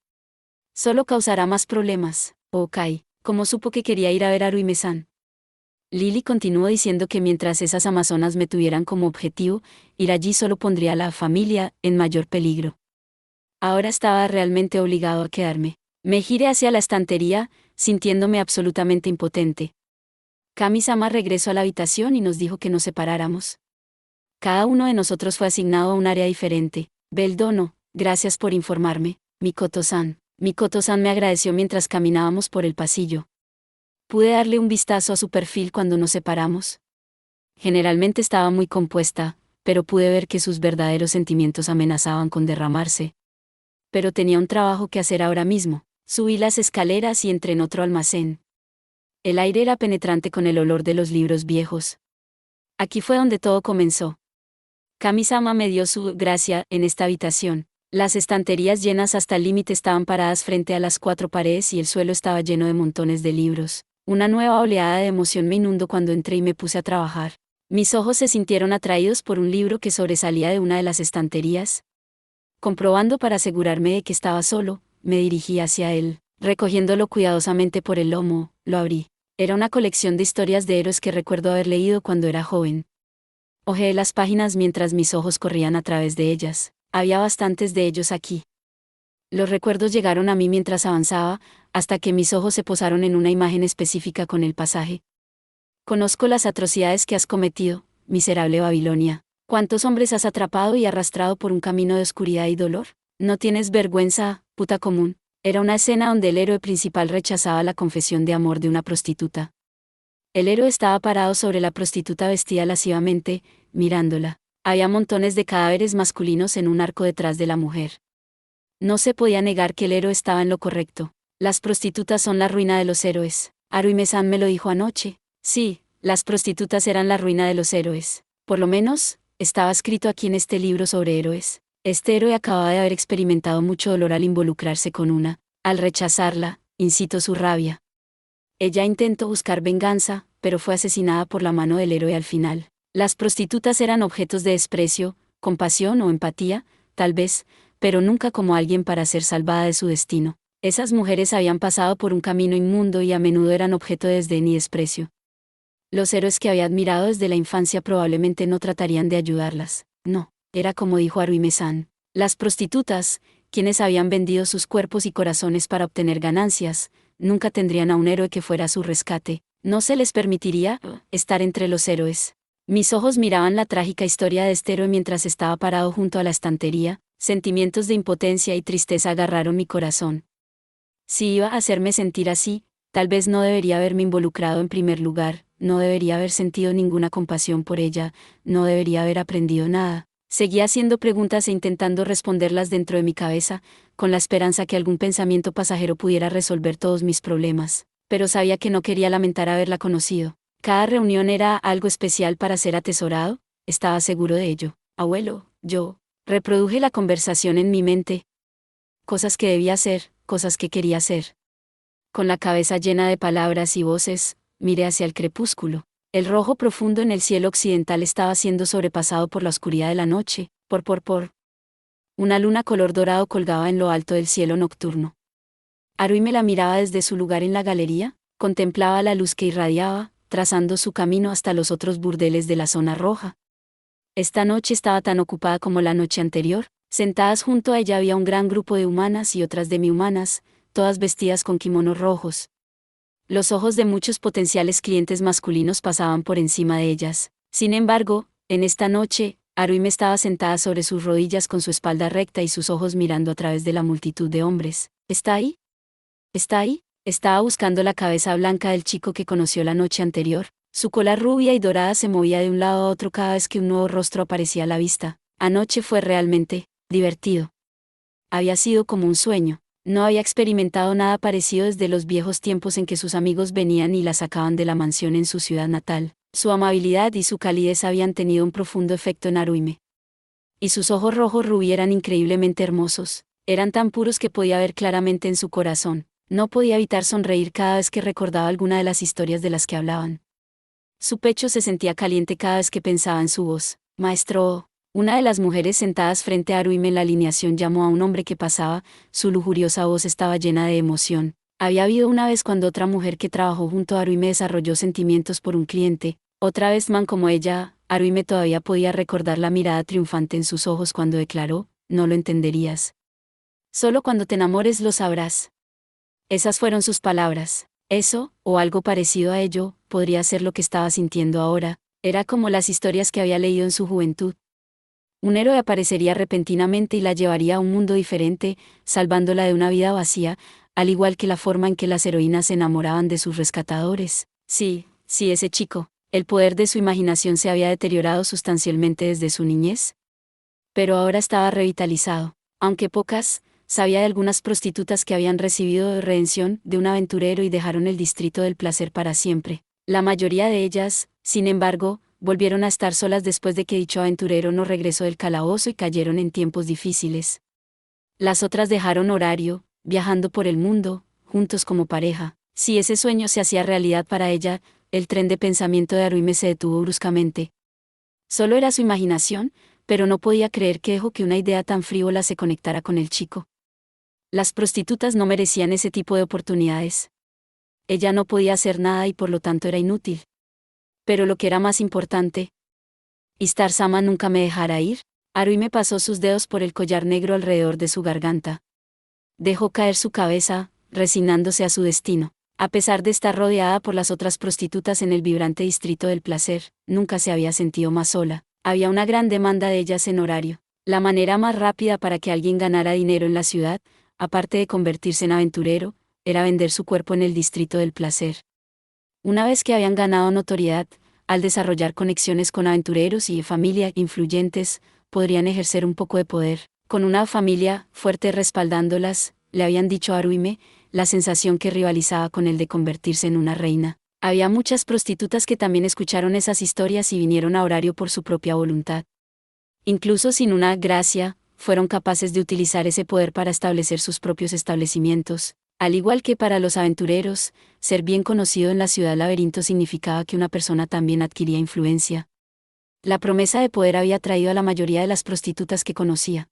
Solo causará más problemas. Kai, ¿cómo supo que quería ir a ver a Haruime-san? Lily continuó diciendo que mientras esas amazonas me tuvieran como objetivo, ir allí solo pondría a la familia en mayor peligro. Ahora estaba realmente obligado a quedarme. Me giré hacia la estantería, sintiéndome absolutamente impotente. Kami-sama regresó a la habitación y nos dijo que nos separáramos. Cada uno de nosotros fue asignado a un área diferente. Bel-dono, gracias por informarme, Mikoto-san. Mikoto-san me agradeció mientras caminábamos por el pasillo. Pude darle un vistazo a su perfil cuando nos separamos. Generalmente estaba muy compuesta, pero pude ver que sus verdaderos sentimientos amenazaban con derramarse. Pero tenía un trabajo que hacer ahora mismo. Subí las escaleras y entré en otro almacén. El aire era penetrante con el olor de los libros viejos. Aquí fue donde todo comenzó. Kami-sama me dio su gracia en esta habitación. Las estanterías llenas hasta el límite estaban paradas frente a las 4 paredes y el suelo estaba lleno de montones de libros. Una nueva oleada de emoción me inundó cuando entré y me puse a trabajar. Mis ojos se sintieron atraídos por un libro que sobresalía de una de las estanterías. Comprobando para asegurarme de que estaba solo, me dirigí hacia él. Recogiéndolo cuidadosamente por el lomo, lo abrí. Era una colección de historias de héroes que recuerdo haber leído cuando era joven. Hojeé las páginas mientras mis ojos corrían a través de ellas. Había bastantes de ellos aquí. Los recuerdos llegaron a mí mientras avanzaba, hasta que mis ojos se posaron en una imagen específica con el pasaje. Conozco las atrocidades que has cometido, miserable Babilonia. ¿Cuántos hombres has atrapado y arrastrado por un camino de oscuridad y dolor? No tienes vergüenza, puta común. Era una escena donde el héroe principal rechazaba la confesión de amor de una prostituta. El héroe estaba parado sobre la prostituta vestida lascivamente, mirándola. Había montones de cadáveres masculinos en un arco detrás de la mujer. No se podía negar que el héroe estaba en lo correcto. Las prostitutas son la ruina de los héroes. Haruime-san me lo dijo anoche. Sí, las prostitutas eran la ruina de los héroes. Por lo menos, estaba escrito aquí en este libro sobre héroes. Este héroe acababa de haber experimentado mucho dolor al involucrarse con una. Al rechazarla, incitó su rabia. Ella intentó buscar venganza, pero fue asesinada por la mano del héroe al final. Las prostitutas eran objetos de desprecio, compasión o empatía, tal vez, pero nunca como alguien para ser salvada de su destino. Esas mujeres habían pasado por un camino inmundo y a menudo eran objeto de desdén y desprecio. Los héroes que había admirado desde la infancia probablemente no tratarían de ayudarlas. No, era como dijo Haruime-san. Las prostitutas, quienes habían vendido sus cuerpos y corazones para obtener ganancias, nunca tendrían a un héroe que fuera a su rescate. No se les permitiría estar entre los héroes. Mis ojos miraban la trágica historia de este héroe mientras estaba parado junto a la estantería. Sentimientos de impotencia y tristeza agarraron mi corazón. Si iba a hacerme sentir así, tal vez no debería haberme involucrado en primer lugar, no debería haber sentido ninguna compasión por ella, no debería haber aprendido nada. Seguía haciendo preguntas e intentando responderlas dentro de mi cabeza, con la esperanza que algún pensamiento pasajero pudiera resolver todos mis problemas. pero sabía que no quería lamentar haberla conocido. Cada reunión era algo especial para ser atesorado, estaba seguro de ello. Abuelo, yo. Reproduje la conversación en mi mente. Cosas que debía hacer, cosas que quería hacer. Con la cabeza llena de palabras y voces, miré hacia el crepúsculo. El rojo profundo en el cielo occidental estaba siendo sobrepasado por la oscuridad de la noche, por. Una luna color dorado colgaba en lo alto del cielo nocturno. Haruhi me la miraba desde su lugar en la galería, contemplaba la luz que irradiaba, trazando su camino hasta los otros burdeles de la zona roja. Esta noche estaba tan ocupada como la noche anterior. Sentadas junto a ella había un gran grupo de humanas y otras demi-humanas, todas vestidas con kimonos rojos. Los ojos de muchos potenciales clientes masculinos pasaban por encima de ellas. Sin embargo, en esta noche, Haruhi estaba sentada sobre sus rodillas con su espalda recta y sus ojos mirando a través de la multitud de hombres. ¿Está ahí? ¿Está ahí? Estaba buscando la cabeza blanca del chico que conoció la noche anterior. Su cola rubia y dorada se movía de un lado a otro cada vez que un nuevo rostro aparecía a la vista. Anoche fue realmente divertido. Había sido como un sueño. No había experimentado nada parecido desde los viejos tiempos en que sus amigos venían y la sacaban de la mansión en su ciudad natal. Su amabilidad y su calidez habían tenido un profundo efecto en Haruhi. Y sus ojos rojos rubí eran increíblemente hermosos. Eran tan puros que podía ver claramente en su corazón. No podía evitar sonreír cada vez que recordaba alguna de las historias de las que hablaban. Su pecho se sentía caliente cada vez que pensaba en su voz. Maestro. Una de las mujeres sentadas frente a Haruhi en la alineación llamó a un hombre que pasaba, su lujuriosa voz estaba llena de emoción. Había habido una vez cuando otra mujer que trabajó junto a Haruhi desarrolló sentimientos por un cliente, otra vez man como ella. Haruhi todavía podía recordar la mirada triunfante en sus ojos cuando declaró, no lo entenderías. Solo cuando te enamores lo sabrás. Esas fueron sus palabras. Eso, o algo parecido a ello, podría ser lo que estaba sintiendo ahora. Era como las historias que había leído en su juventud. Un héroe aparecería repentinamente y la llevaría a un mundo diferente, salvándola de una vida vacía, al igual que la forma en que las heroínas se enamoraban de sus rescatadores. Sí, ese chico. El poder de su imaginación se había deteriorado sustancialmente desde su niñez. Pero ahora estaba revitalizado. Aunque pocas, sabía de algunas prostitutas que habían recibido redención de un aventurero y dejaron el distrito del placer para siempre. La mayoría de ellas, sin embargo, volvieron a estar solas después de que dicho aventurero no regresó del calabozo y cayeron en tiempos difíciles. Las otras dejaron horario, viajando por el mundo, juntos como pareja. Si ese sueño se hacía realidad para ella, el tren de pensamiento de Haruhi se detuvo bruscamente. Solo era su imaginación, pero no podía creer que dejó que una idea tan frívola se conectara con el chico. Las prostitutas no merecían ese tipo de oportunidades. Ella no podía hacer nada y por lo tanto era inútil. Pero lo que era más importante. ¿Istar-sama nunca me dejará ir? Haruhi pasó sus dedos por el collar negro alrededor de su garganta. Dejó caer su cabeza, resignándose a su destino. A pesar de estar rodeada por las otras prostitutas en el vibrante distrito del placer, nunca se había sentido más sola. Había una gran demanda de ellas en horario. La manera más rápida para que alguien ganara dinero en la ciudad, aparte de convertirse en aventurero, era vender su cuerpo en el distrito del placer. Una vez que habían ganado notoriedad, al desarrollar conexiones con aventureros y familia influyentes, podrían ejercer un poco de poder. Con una familia fuerte respaldándolas, le habían dicho a Haruhi, la sensación que rivalizaba con el de convertirse en una reina. Había muchas prostitutas que también escucharon esas historias y vinieron a horario por su propia voluntad. Incluso sin una gracia, fueron capaces de utilizar ese poder para establecer sus propios establecimientos. Al igual que para los aventureros, ser bien conocido en la ciudad laberinto significaba que una persona también adquiría influencia. La promesa de poder había atraído a la mayoría de las prostitutas que conocía.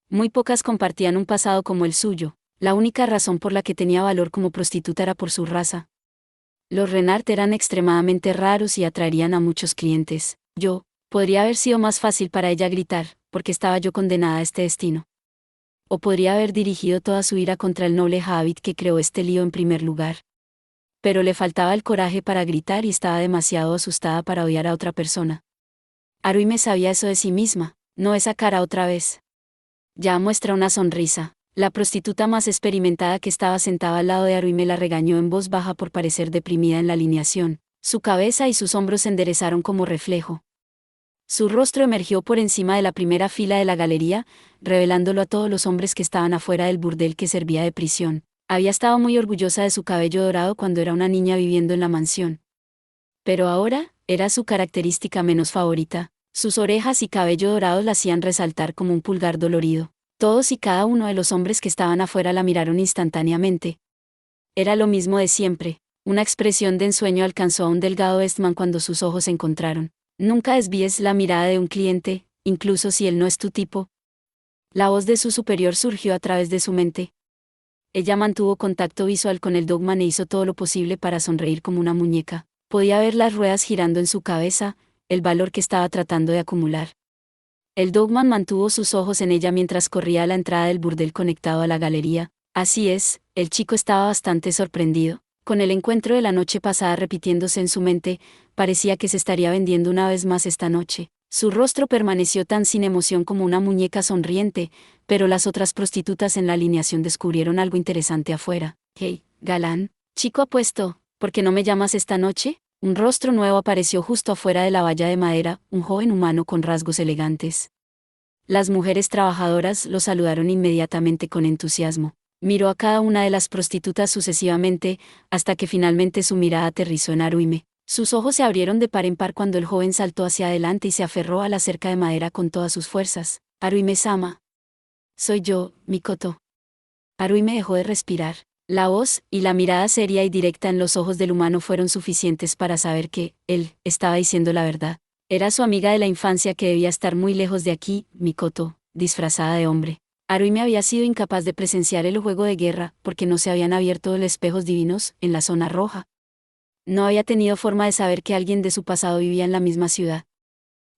Muy pocas compartían un pasado como el suyo. La única razón por la que tenía valor como prostituta era por su raza. Los Renard eran extremadamente raros y atraerían a muchos clientes. Podría haber sido más fácil para ella gritar, porque estaba yo condenada a este destino. O podría haber dirigido toda su ira contra el noble Habit que creó este lío en primer lugar. Pero le faltaba el coraje para gritar y estaba demasiado asustada para odiar a otra persona. Haruhi sabía eso de sí misma, no esa cara otra vez. Ya muestra una sonrisa. La prostituta más experimentada que estaba sentada al lado de Haruhi la regañó en voz baja por parecer deprimida en la alineación. Su cabeza y sus hombros se enderezaron como reflejo. Su rostro emergió por encima de la primera fila de la galería, revelándolo a todos los hombres que estaban afuera del burdel que servía de prisión. Había estado muy orgullosa de su cabello dorado cuando era una niña viviendo en la mansión. Pero ahora, era su característica menos favorita. Sus orejas y cabello dorado la hacían resaltar como un pulgar dolorido. Todos y cada uno de los hombres que estaban afuera la miraron instantáneamente. Era lo mismo de siempre. Una expresión de ensueño alcanzó a un delgado Eastman cuando sus ojos se encontraron. Nunca desvíes la mirada de un cliente, incluso si él no es tu tipo. La voz de su superior surgió a través de su mente. Ella mantuvo contacto visual con el Dogman e hizo todo lo posible para sonreír como una muñeca. Podía ver las ruedas girando en su cabeza, el valor que estaba tratando de acumular. El Dogman mantuvo sus ojos en ella mientras corría a la entrada del burdel conectado a la galería. Así es, el chico estaba bastante sorprendido. Con el encuentro de la noche pasada repitiéndose en su mente, parecía que se estaría vendiendo una vez más esta noche. Su rostro permaneció tan sin emoción como una muñeca sonriente, pero las otras prostitutas en la alineación descubrieron algo interesante afuera. «Hey, galán, chico apuesto, ¿por qué no me llamas esta noche?» Un rostro nuevo apareció justo afuera de la valla de madera, un joven humano con rasgos elegantes. Las mujeres trabajadoras lo saludaron inmediatamente con entusiasmo. Miró a cada una de las prostitutas sucesivamente, hasta que finalmente su mirada aterrizó en Haruhime. Sus ojos se abrieron de par en par cuando el joven saltó hacia adelante y se aferró a la cerca de madera con todas sus fuerzas. «Haruhime-sama. Soy yo, Mikoto». Haruhime dejó de respirar. La voz y la mirada seria y directa en los ojos del humano fueron suficientes para saber que, él, estaba diciendo la verdad. Era su amiga de la infancia que debía estar muy lejos de aquí, Mikoto, disfrazada de hombre. Haruhime había sido incapaz de presenciar el juego de guerra, porque no se habían abierto los espejos divinos, en la zona roja. No había tenido forma de saber que alguien de su pasado vivía en la misma ciudad.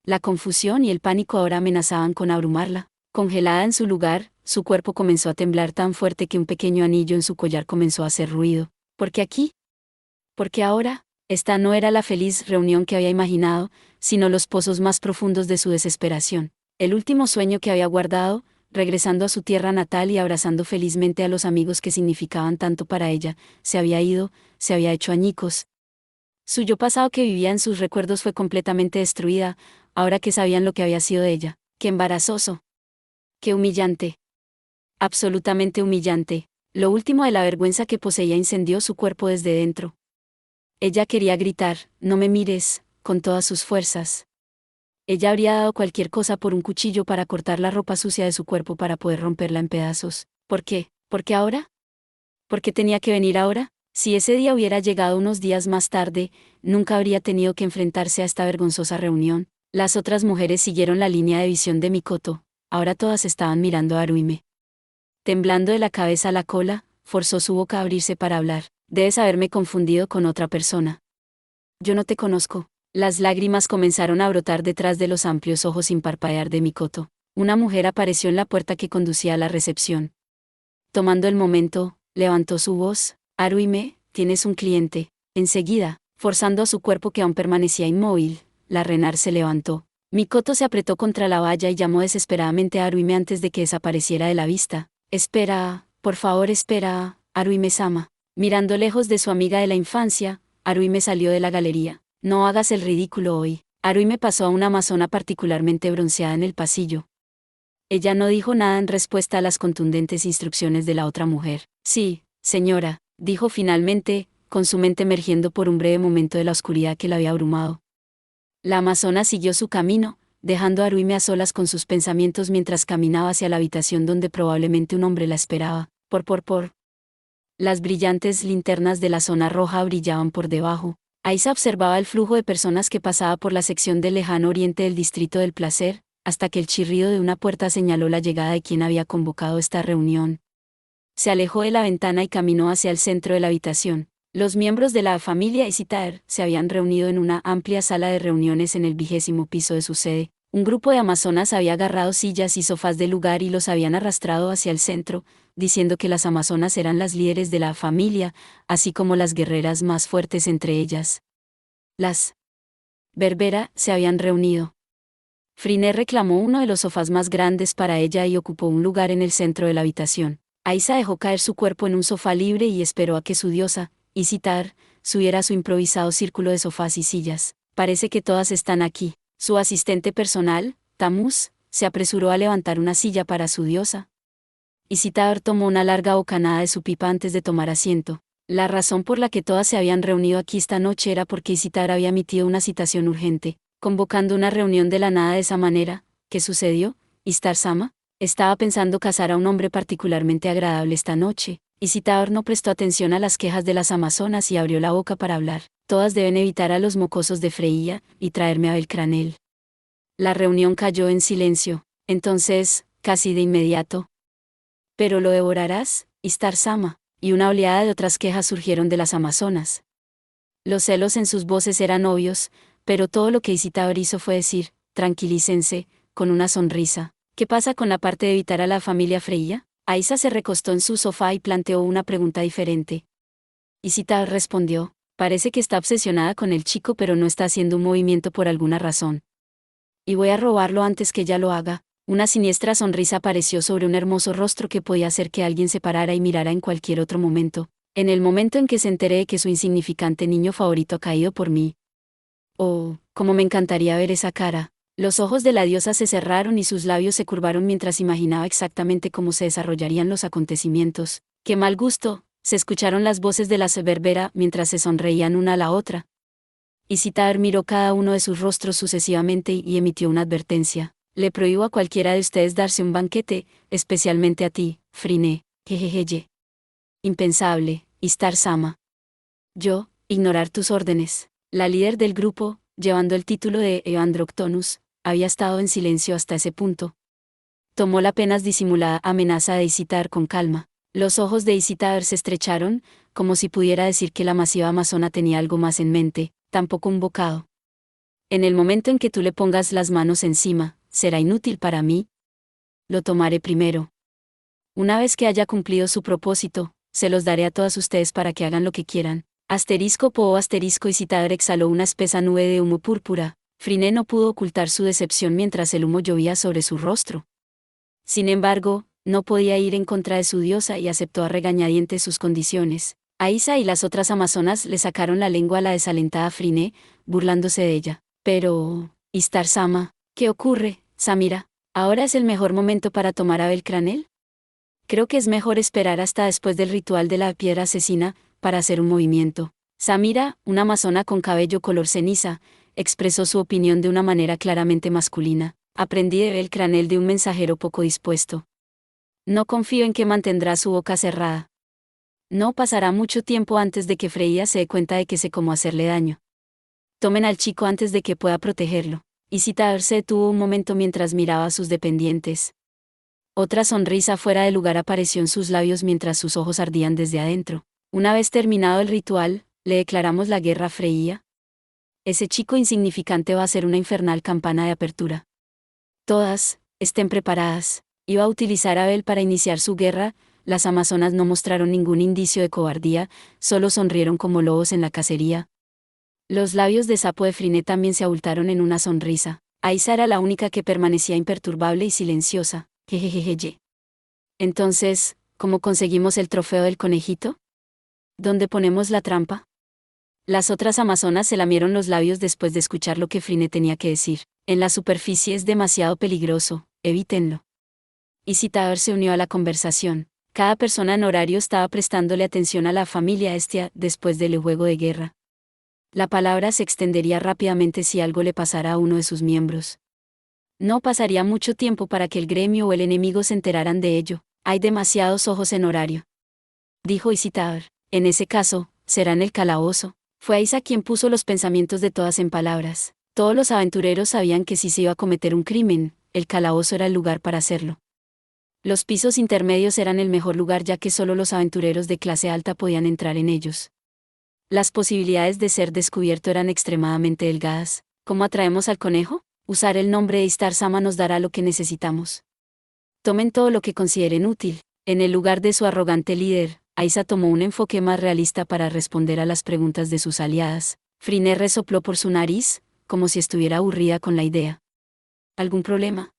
La confusión y el pánico ahora amenazaban con abrumarla. Congelada en su lugar, su cuerpo comenzó a temblar tan fuerte que un pequeño anillo en su collar comenzó a hacer ruido. ¿Por qué aquí? Porque ahora, esta no era la feliz reunión que había imaginado, sino los pozos más profundos de su desesperación. El último sueño que había guardado, regresando a su tierra natal y abrazando felizmente a los amigos que significaban tanto para ella, se había ido, se había hecho añicos. Su yo pasado que vivía en sus recuerdos fue completamente destruida, ahora que sabían lo que había sido de ella. ¡Qué embarazoso! ¡Qué humillante! Absolutamente humillante. Lo último de la vergüenza que poseía incendió su cuerpo desde dentro. Ella quería gritar, «No me mires», con todas sus fuerzas. Ella habría dado cualquier cosa por un cuchillo para cortar la ropa sucia de su cuerpo para poder romperla en pedazos. ¿Por qué? ¿Por qué ahora? ¿Por qué tenía que venir ahora? Si ese día hubiera llegado unos días más tarde, nunca habría tenido que enfrentarse a esta vergonzosa reunión. Las otras mujeres siguieron la línea de visión de Mikoto. Ahora todas estaban mirando a Haruhime. Temblando de la cabeza a la cola, forzó su boca a abrirse para hablar. «Debes haberme confundido con otra persona. Yo no te conozco». Las lágrimas comenzaron a brotar detrás de los amplios ojos sin parpadear de Mikoto. Una mujer apareció en la puerta que conducía a la recepción. Tomando el momento, levantó su voz. «Haruhime, tienes un cliente». Enseguida, forzando a su cuerpo que aún permanecía inmóvil, la renar se levantó. Mikoto se apretó contra la valla y llamó desesperadamente a Haruhime antes de que desapareciera de la vista. «Espera, por favor espera, Haruhime-sama». Mirando lejos de su amiga de la infancia, Haruhime salió de la galería. «No hagas el ridículo hoy». Haruhime pasó a una amazona particularmente bronceada en el pasillo. Ella no dijo nada en respuesta a las contundentes instrucciones de la otra mujer. «Sí, señora», dijo finalmente, con su mente emergiendo por un breve momento de la oscuridad que la había abrumado. La amazona siguió su camino, dejando a Haruhime a solas con sus pensamientos mientras caminaba hacia la habitación donde probablemente un hombre la esperaba. Por. Las brillantes linternas de la zona roja brillaban por debajo. Ahí se observaba el flujo de personas que pasaba por la sección del lejano oriente del Distrito del Placer, hasta que el chirrido de una puerta señaló la llegada de quien había convocado esta reunión. Se alejó de la ventana y caminó hacia el centro de la habitación. Los miembros de la familia Isitar se habían reunido en una amplia sala de reuniones en el 20º piso de su sede. Un grupo de amazonas había agarrado sillas y sofás del lugar y los habían arrastrado hacia el centro, diciendo que las amazonas eran las líderes de la familia, así como las guerreras más fuertes entre ellas. Las Berbera se habían reunido. Frine reclamó uno de los sofás más grandes para ella y ocupó un lugar en el centro de la habitación. Aisa dejó caer su cuerpo en un sofá libre y esperó a que su diosa, Isitar, subiera a su improvisado círculo de sofás y sillas. «Parece que todas están aquí». Su asistente personal, Tamuz, se apresuró a levantar una silla para su diosa. Isitar tomó una larga bocanada de su pipa antes de tomar asiento. La razón por la que todas se habían reunido aquí esta noche era porque Isitar había emitido una citación urgente, convocando una reunión de la nada de esa manera. ¿Qué sucedió? Isitar-sama estaba pensando casar a un hombre particularmente agradable esta noche. Isitar no prestó atención a las quejas de las amazonas y abrió la boca para hablar. Todas deben evitar a los mocosos de Freya y traerme a Belcranel. La reunión cayó en silencio. Entonces, casi de inmediato. ¿Pero lo devorarás, Istar-sama? Y una oleada de otras quejas surgieron de las amazonas. Los celos en sus voces eran obvios, pero todo lo que Isitar hizo fue decir, tranquilícense, con una sonrisa. ¿Qué pasa con la parte de evitar a la familia Freya? Aisa se recostó en su sofá y planteó una pregunta diferente. Isitar respondió, parece que está obsesionada con el chico pero no está haciendo un movimiento por alguna razón. Y voy a robarlo antes que ella lo haga. Una siniestra sonrisa apareció sobre un hermoso rostro que podía hacer que alguien se parara y mirara en cualquier otro momento. En el momento en que se enteré de que su insignificante niño favorito ha caído por mí. Oh, cómo me encantaría ver esa cara. Los ojos de la diosa se cerraron y sus labios se curvaron mientras imaginaba exactamente cómo se desarrollarían los acontecimientos. ¡Qué mal gusto! Se escucharon las voces de la Berbera mientras se sonreían una a la otra. Isitar miró cada uno de sus rostros sucesivamente y emitió una advertencia. Le prohíbo a cualquiera de ustedes darse un banquete, especialmente a ti, Frine. Jejejeye. Impensable, Istar-sama. Yo, ignorar tus órdenes. La líder del grupo, llevando el título de Eandroctonus, había estado en silencio hasta ese punto. Tomó la apenas disimulada amenaza de Isitar con calma. Los ojos de Isitar se estrecharon, como si pudiera decir que la masiva amazona tenía algo más en mente, tampoco un bocado. En el momento en que tú le pongas las manos encima, ¿será inútil para mí? Lo tomaré primero. Una vez que haya cumplido su propósito, se los daré a todas ustedes para que hagan lo que quieran. Asterisco po asterisco Isitar exhaló una espesa nube de humo púrpura. Frine no pudo ocultar su decepción mientras el humo llovía sobre su rostro. Sin embargo, no podía ir en contra de su diosa y aceptó a regañadientes sus condiciones. Aisa y las otras amazonas le sacaron la lengua a la desalentada Frine, burlándose de ella. Pero, Istar-sama, ¿qué ocurre, Samira? ¿Ahora es el mejor momento para tomar a Belcranel? Creo que es mejor esperar hasta después del ritual de la piedra asesina, para hacer un movimiento. Samira, una amazona con cabello color ceniza, expresó su opinión de una manera claramente masculina. Aprendí de Belcranel de un mensajero poco dispuesto. No confío en que mantendrá su boca cerrada. No pasará mucho tiempo antes de que Freya se dé cuenta de que sé cómo hacerle daño. Tomen al chico antes de que pueda protegerlo. Isitar se detuvo un momento mientras miraba a sus dependientes. Otra sonrisa fuera de lugar apareció en sus labios mientras sus ojos ardían desde adentro. Una vez terminado el ritual, ¿le declaramos la guerra a Freya? Ese chico insignificante va a ser una infernal campana de apertura. Todas, estén preparadas. Iba a utilizar a Bel para iniciar su guerra. Las amazonas no mostraron ningún indicio de cobardía, solo sonrieron como lobos en la cacería. Los labios de sapo de Frine también se abultaron en una sonrisa. Aisa era la única que permanecía imperturbable y silenciosa. Jejejejeye. Entonces, ¿cómo conseguimos el trofeo del conejito? ¿Dónde ponemos la trampa? Las otras amazonas se lamieron los labios después de escuchar lo que Frine tenía que decir. En la superficie es demasiado peligroso, evítenlo. Isitar se unió a la conversación. Cada persona en horario estaba prestándole atención a la familia Estia después del juego de guerra. La palabra se extendería rápidamente si algo le pasara a uno de sus miembros. No pasaría mucho tiempo para que el gremio o el enemigo se enteraran de ello. Hay demasiados ojos en horario. Dijo Isitar. En ese caso, será en el calabozo. Fue Aisa quien puso los pensamientos de todas en palabras. Todos los aventureros sabían que si se iba a cometer un crimen, el calabozo era el lugar para hacerlo. Los pisos intermedios eran el mejor lugar ya que solo los aventureros de clase alta podían entrar en ellos. Las posibilidades de ser descubierto eran extremadamente delgadas. ¿Cómo atraemos al conejo? Usar el nombre de Istar-sama nos dará lo que necesitamos. Tomen todo lo que consideren útil. En el lugar de su arrogante líder, Aisa tomó un enfoque más realista para responder a las preguntas de sus aliadas. Frine resopló por su nariz, como si estuviera aburrida con la idea. ¿Algún problema?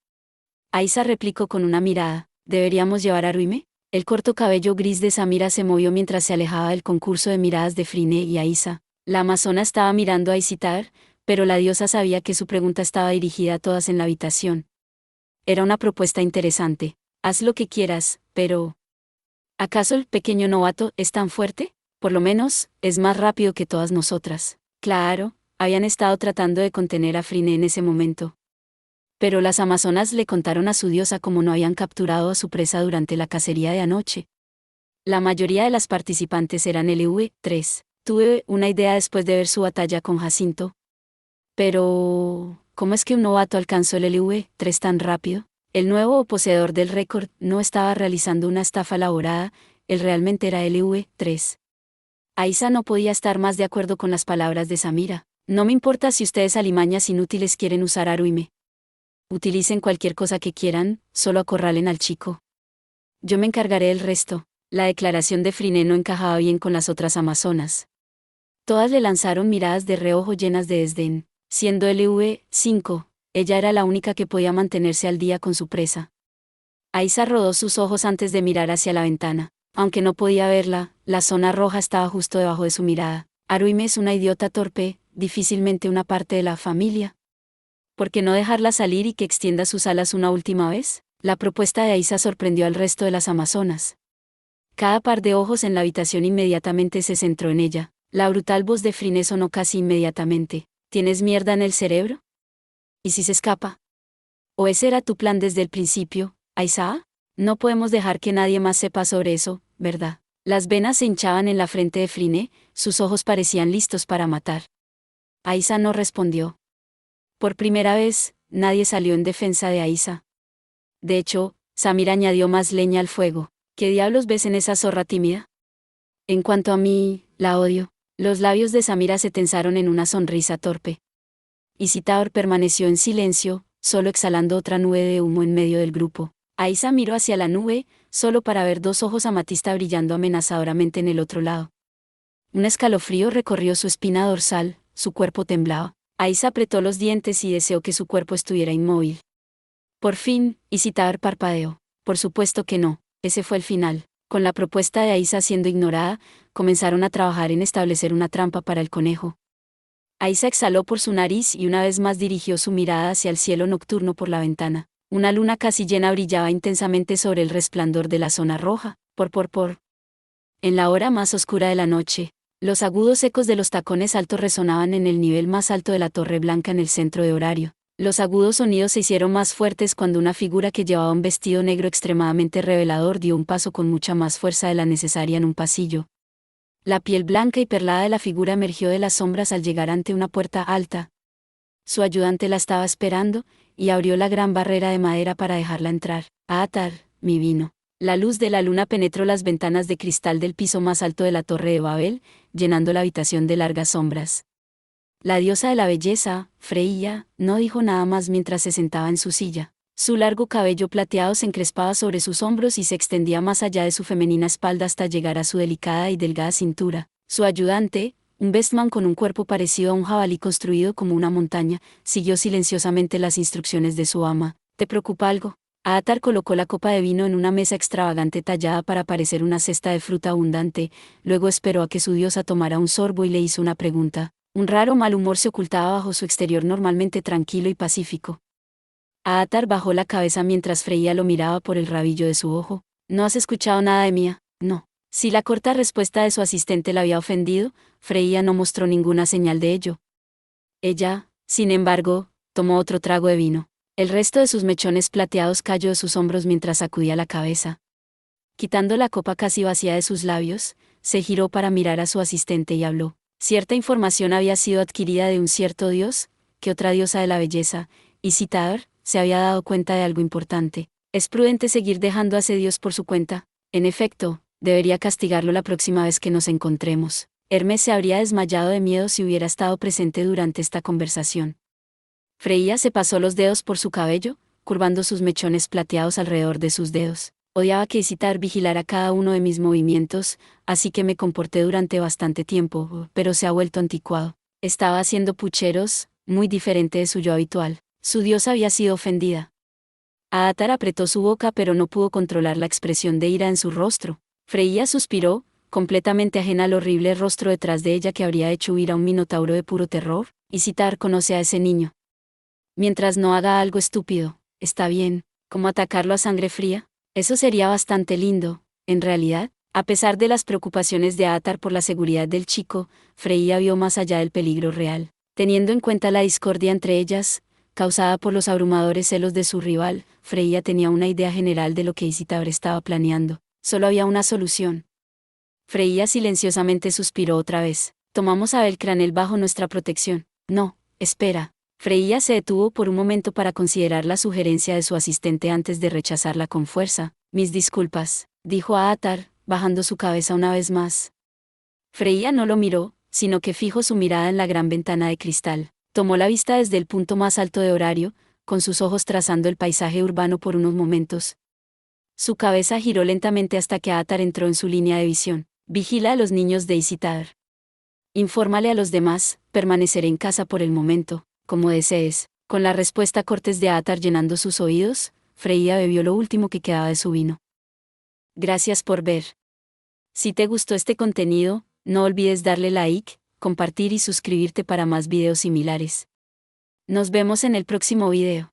Aisa replicó con una mirada. ¿Deberíamos llevar a Ruime? El corto cabello gris de Samira se movió mientras se alejaba del concurso de miradas de Frine y Aisa. La amazona estaba mirando a Isitar, pero la diosa sabía que su pregunta estaba dirigida a todas en la habitación. Era una propuesta interesante. Haz lo que quieras, pero... ¿acaso el pequeño novato es tan fuerte? Por lo menos, es más rápido que todas nosotras. Claro, habían estado tratando de contener a Frine en ese momento. Pero las amazonas le contaron a su diosa cómo no habían capturado a su presa durante la cacería de anoche. La mayoría de las participantes eran LV3. Tuve una idea después de ver su batalla con Jacinto. Pero, ¿cómo es que un novato alcanzó el LV3 tan rápido? El nuevo poseedor del récord no estaba realizando una estafa elaborada, él realmente era LV3. Aiza no podía estar más de acuerdo con las palabras de Samira. No me importa si ustedes alimañas inútiles quieren usar Aruime. Utilicen cualquier cosa que quieran, solo acorralen al chico. Yo me encargaré del resto. La declaración de Frine no encajaba bien con las otras amazonas. Todas le lanzaron miradas de reojo llenas de desdén. Siendo LV5, ella era la única que podía mantenerse al día con su presa. Aiza rodó sus ojos antes de mirar hacia la ventana. Aunque no podía verla, la zona roja estaba justo debajo de su mirada. Aruime es una idiota torpe, difícilmente una parte de la familia. ¿Por qué no dejarla salir y que extienda sus alas una última vez? La propuesta de Aiza sorprendió al resto de las amazonas. Cada par de ojos en la habitación inmediatamente se centró en ella. La brutal voz de Frine sonó casi inmediatamente. ¿Tienes mierda en el cerebro? ¿Y si se escapa? ¿O ese era tu plan desde el principio, Aiza? No podemos dejar que nadie más sepa sobre eso, ¿verdad? Las venas se hinchaban en la frente de Frine, sus ojos parecían listos para matar. Aiza no respondió. Por primera vez, nadie salió en defensa de Aiza. De hecho, Samira añadió más leña al fuego. ¿Qué diablos ves en esa zorra tímida? En cuanto a mí, la odio. Los labios de Samira se tensaron en una sonrisa torpe. Isitaor permaneció en silencio, solo exhalando otra nube de humo en medio del grupo. Aiza miró hacia la nube, solo para ver dos ojos amatista brillando amenazadoramente en el otro lado. Un escalofrío recorrió su espina dorsal, su cuerpo temblaba. Aiza apretó los dientes y deseó que su cuerpo estuviera inmóvil. Por fin, Isitaor parpadeó. Por supuesto que no, ese fue el final. Con la propuesta de Aiza siendo ignorada, comenzaron a trabajar en establecer una trampa para el conejo. Aiza exhaló por su nariz y una vez más dirigió su mirada hacia el cielo nocturno por la ventana. Una luna casi llena brillaba intensamente sobre el resplandor de la zona roja. Por. En la hora más oscura de la noche, los agudos ecos de los tacones altos resonaban en el nivel más alto de la torre blanca en el centro de horario. Los agudos sonidos se hicieron más fuertes cuando una figura que llevaba un vestido negro extremadamente revelador dio un paso con mucha más fuerza de la necesaria en un pasillo. La piel blanca y perlada de la figura emergió de las sombras al llegar ante una puerta alta. Su ayudante la estaba esperando, y abrió la gran barrera de madera para dejarla entrar. Aatar, mi vino. La luz de la luna penetró las ventanas de cristal del piso más alto de la torre de Babel, llenando la habitación de largas sombras. La diosa de la belleza, Freya, no dijo nada más mientras se sentaba en su silla. Su largo cabello plateado se encrespaba sobre sus hombros y se extendía más allá de su femenina espalda hasta llegar a su delicada y delgada cintura. Su ayudante, un Bestman con un cuerpo parecido a un jabalí construido como una montaña, siguió silenciosamente las instrucciones de su ama. ¿Te preocupa algo? Aatar colocó la copa de vino en una mesa extravagante tallada para parecer una cesta de fruta abundante, luego esperó a que su diosa tomara un sorbo y le hizo una pregunta. Un raro mal humor se ocultaba bajo su exterior normalmente tranquilo y pacífico. Aatar bajó la cabeza mientras Freya lo miraba por el rabillo de su ojo. ¿No has escuchado nada de mí? No. Si la corta respuesta de su asistente la había ofendido, Freya no mostró ninguna señal de ello. Ella, sin embargo, tomó otro trago de vino. El resto de sus mechones plateados cayó de sus hombros mientras sacudía la cabeza. Quitando la copa casi vacía de sus labios, se giró para mirar a su asistente y habló. Cierta información había sido adquirida de un cierto dios, que otra diosa de la belleza, Isitaor, se había dado cuenta de algo importante. Es prudente seguir dejando a ese dios por su cuenta. En efecto, debería castigarlo la próxima vez que nos encontremos. Hermes se habría desmayado de miedo si hubiera estado presente durante esta conversación. Freya se pasó los dedos por su cabello, curvando sus mechones plateados alrededor de sus dedos. Odiaba que Isitaor vigilara cada uno de mis movimientos, así que me comporté durante bastante tiempo, pero se ha vuelto anticuado. Estaba haciendo pucheros, muy diferente de su yo habitual. Su diosa había sido ofendida. Aatar apretó su boca pero no pudo controlar la expresión de ira en su rostro. Freya suspiró, completamente ajena al horrible rostro detrás de ella que habría hecho huir a un minotauro de puro terror. Isitaor conoce a ese niño. Mientras no haga algo estúpido, está bien. ¿Cómo atacarlo a sangre fría? Eso sería bastante lindo, en realidad. A pesar de las preocupaciones de Atar por la seguridad del chico, Freya vio más allá del peligro real. Teniendo en cuenta la discordia entre ellas, causada por los abrumadores celos de su rival, Freya tenía una idea general de lo que Isitabr estaba planeando. Solo había una solución. Freya silenciosamente suspiró otra vez. Tomamos a Belcranel bajo nuestra protección. No, espera. Freya se detuvo por un momento para considerar la sugerencia de su asistente antes de rechazarla con fuerza. Mis disculpas, dijo a Atar, bajando su cabeza una vez más. Freya no lo miró, sino que fijó su mirada en la gran ventana de cristal. Tomó la vista desde el punto más alto de Horario, con sus ojos trazando el paisaje urbano por unos momentos. Su cabeza giró lentamente hasta que Atar entró en su línea de visión. Vigila a los niños de Isitar. Infórmale a los demás, permaneceré en casa por el momento, como desees. Con la respuesta cortés de Atar llenando sus oídos, Freya bebió lo último que quedaba de su vino. Gracias por ver. Si te gustó este contenido, no olvides darle like, compartir y suscribirte para más videos similares. Nos vemos en el próximo video.